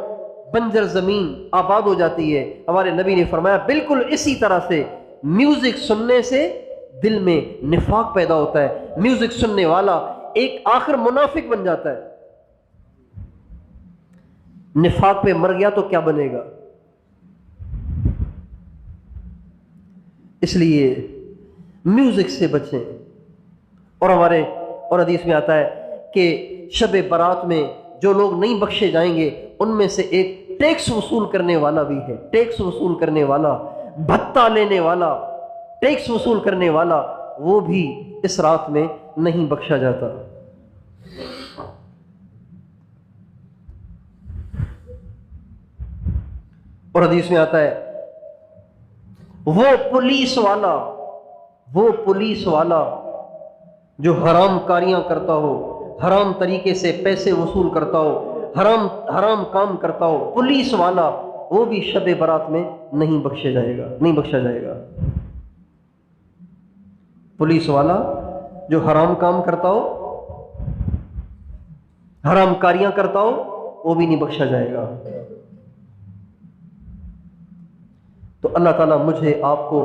بنجر زمین آباد ہو جاتی ہے، ہمارے نبی نے فرمایا بالکل اسی طرح سے میوزک سننے سے دل میں نفاق پیدا ہوتا ہے. میوزک سننے والا ایک آخر منافق بن جاتا ہے. نفاق پہ مر گیا تو کیا بنے گا؟ اس لیے میوزک سے بچیں. اور حدیث میں آتا ہے کہ شب برات میں جو لوگ نہیں بخشے جائیں گے ان میں سے ایک ٹیکس وصول کرنے والا بھی ہے. ٹیکس وصول کرنے والا، بھتہ لینے والا، ٹیکس وصول کرنے والا، وہ بھی اس رات میں نہیں بخشا جاتا. اور حدیث میں آتا ہے وہ پولیس والا جو حرام کاریاں کرتا ہو، حرام طریقے سے پیسے وصول کرتا ہو، حرام کام کرتا ہو، پولیس والا، وہ بھی شب برات میں نہیں بخشا جائے گا. پولیس والا جو حرام کام کرتا ہو، حرام کاریاں کرتا ہو، وہ بھی نہیں بخشا جائے گا. تو اللہ تعالیٰ مجھے، آپ کو،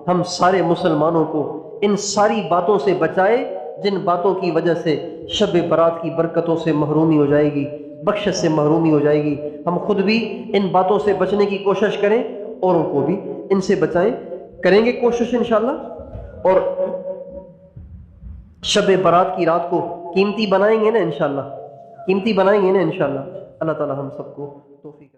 ہم سارے مسلمانوں کو ان ساری باتوں سے بچائے جن باتوں کی وجہ سے شب برات کی برکتوں سے محرومی ہو جائے گی، بخشش سے محرومی ہو جائے گی. ہم خود بھی ان باتوں سے بچنے کی کوشش کریں، اوروں کو بھی ان سے بچائیں. کریں گے کوشش انشاءاللہ، اور شب برات کی رات کو قیمتی بنائیں گے نا انشاءاللہ، قیمتی بنائیں گے نا انشاءاللہ. اللہ تعالیٰ ہم سب کو توفیق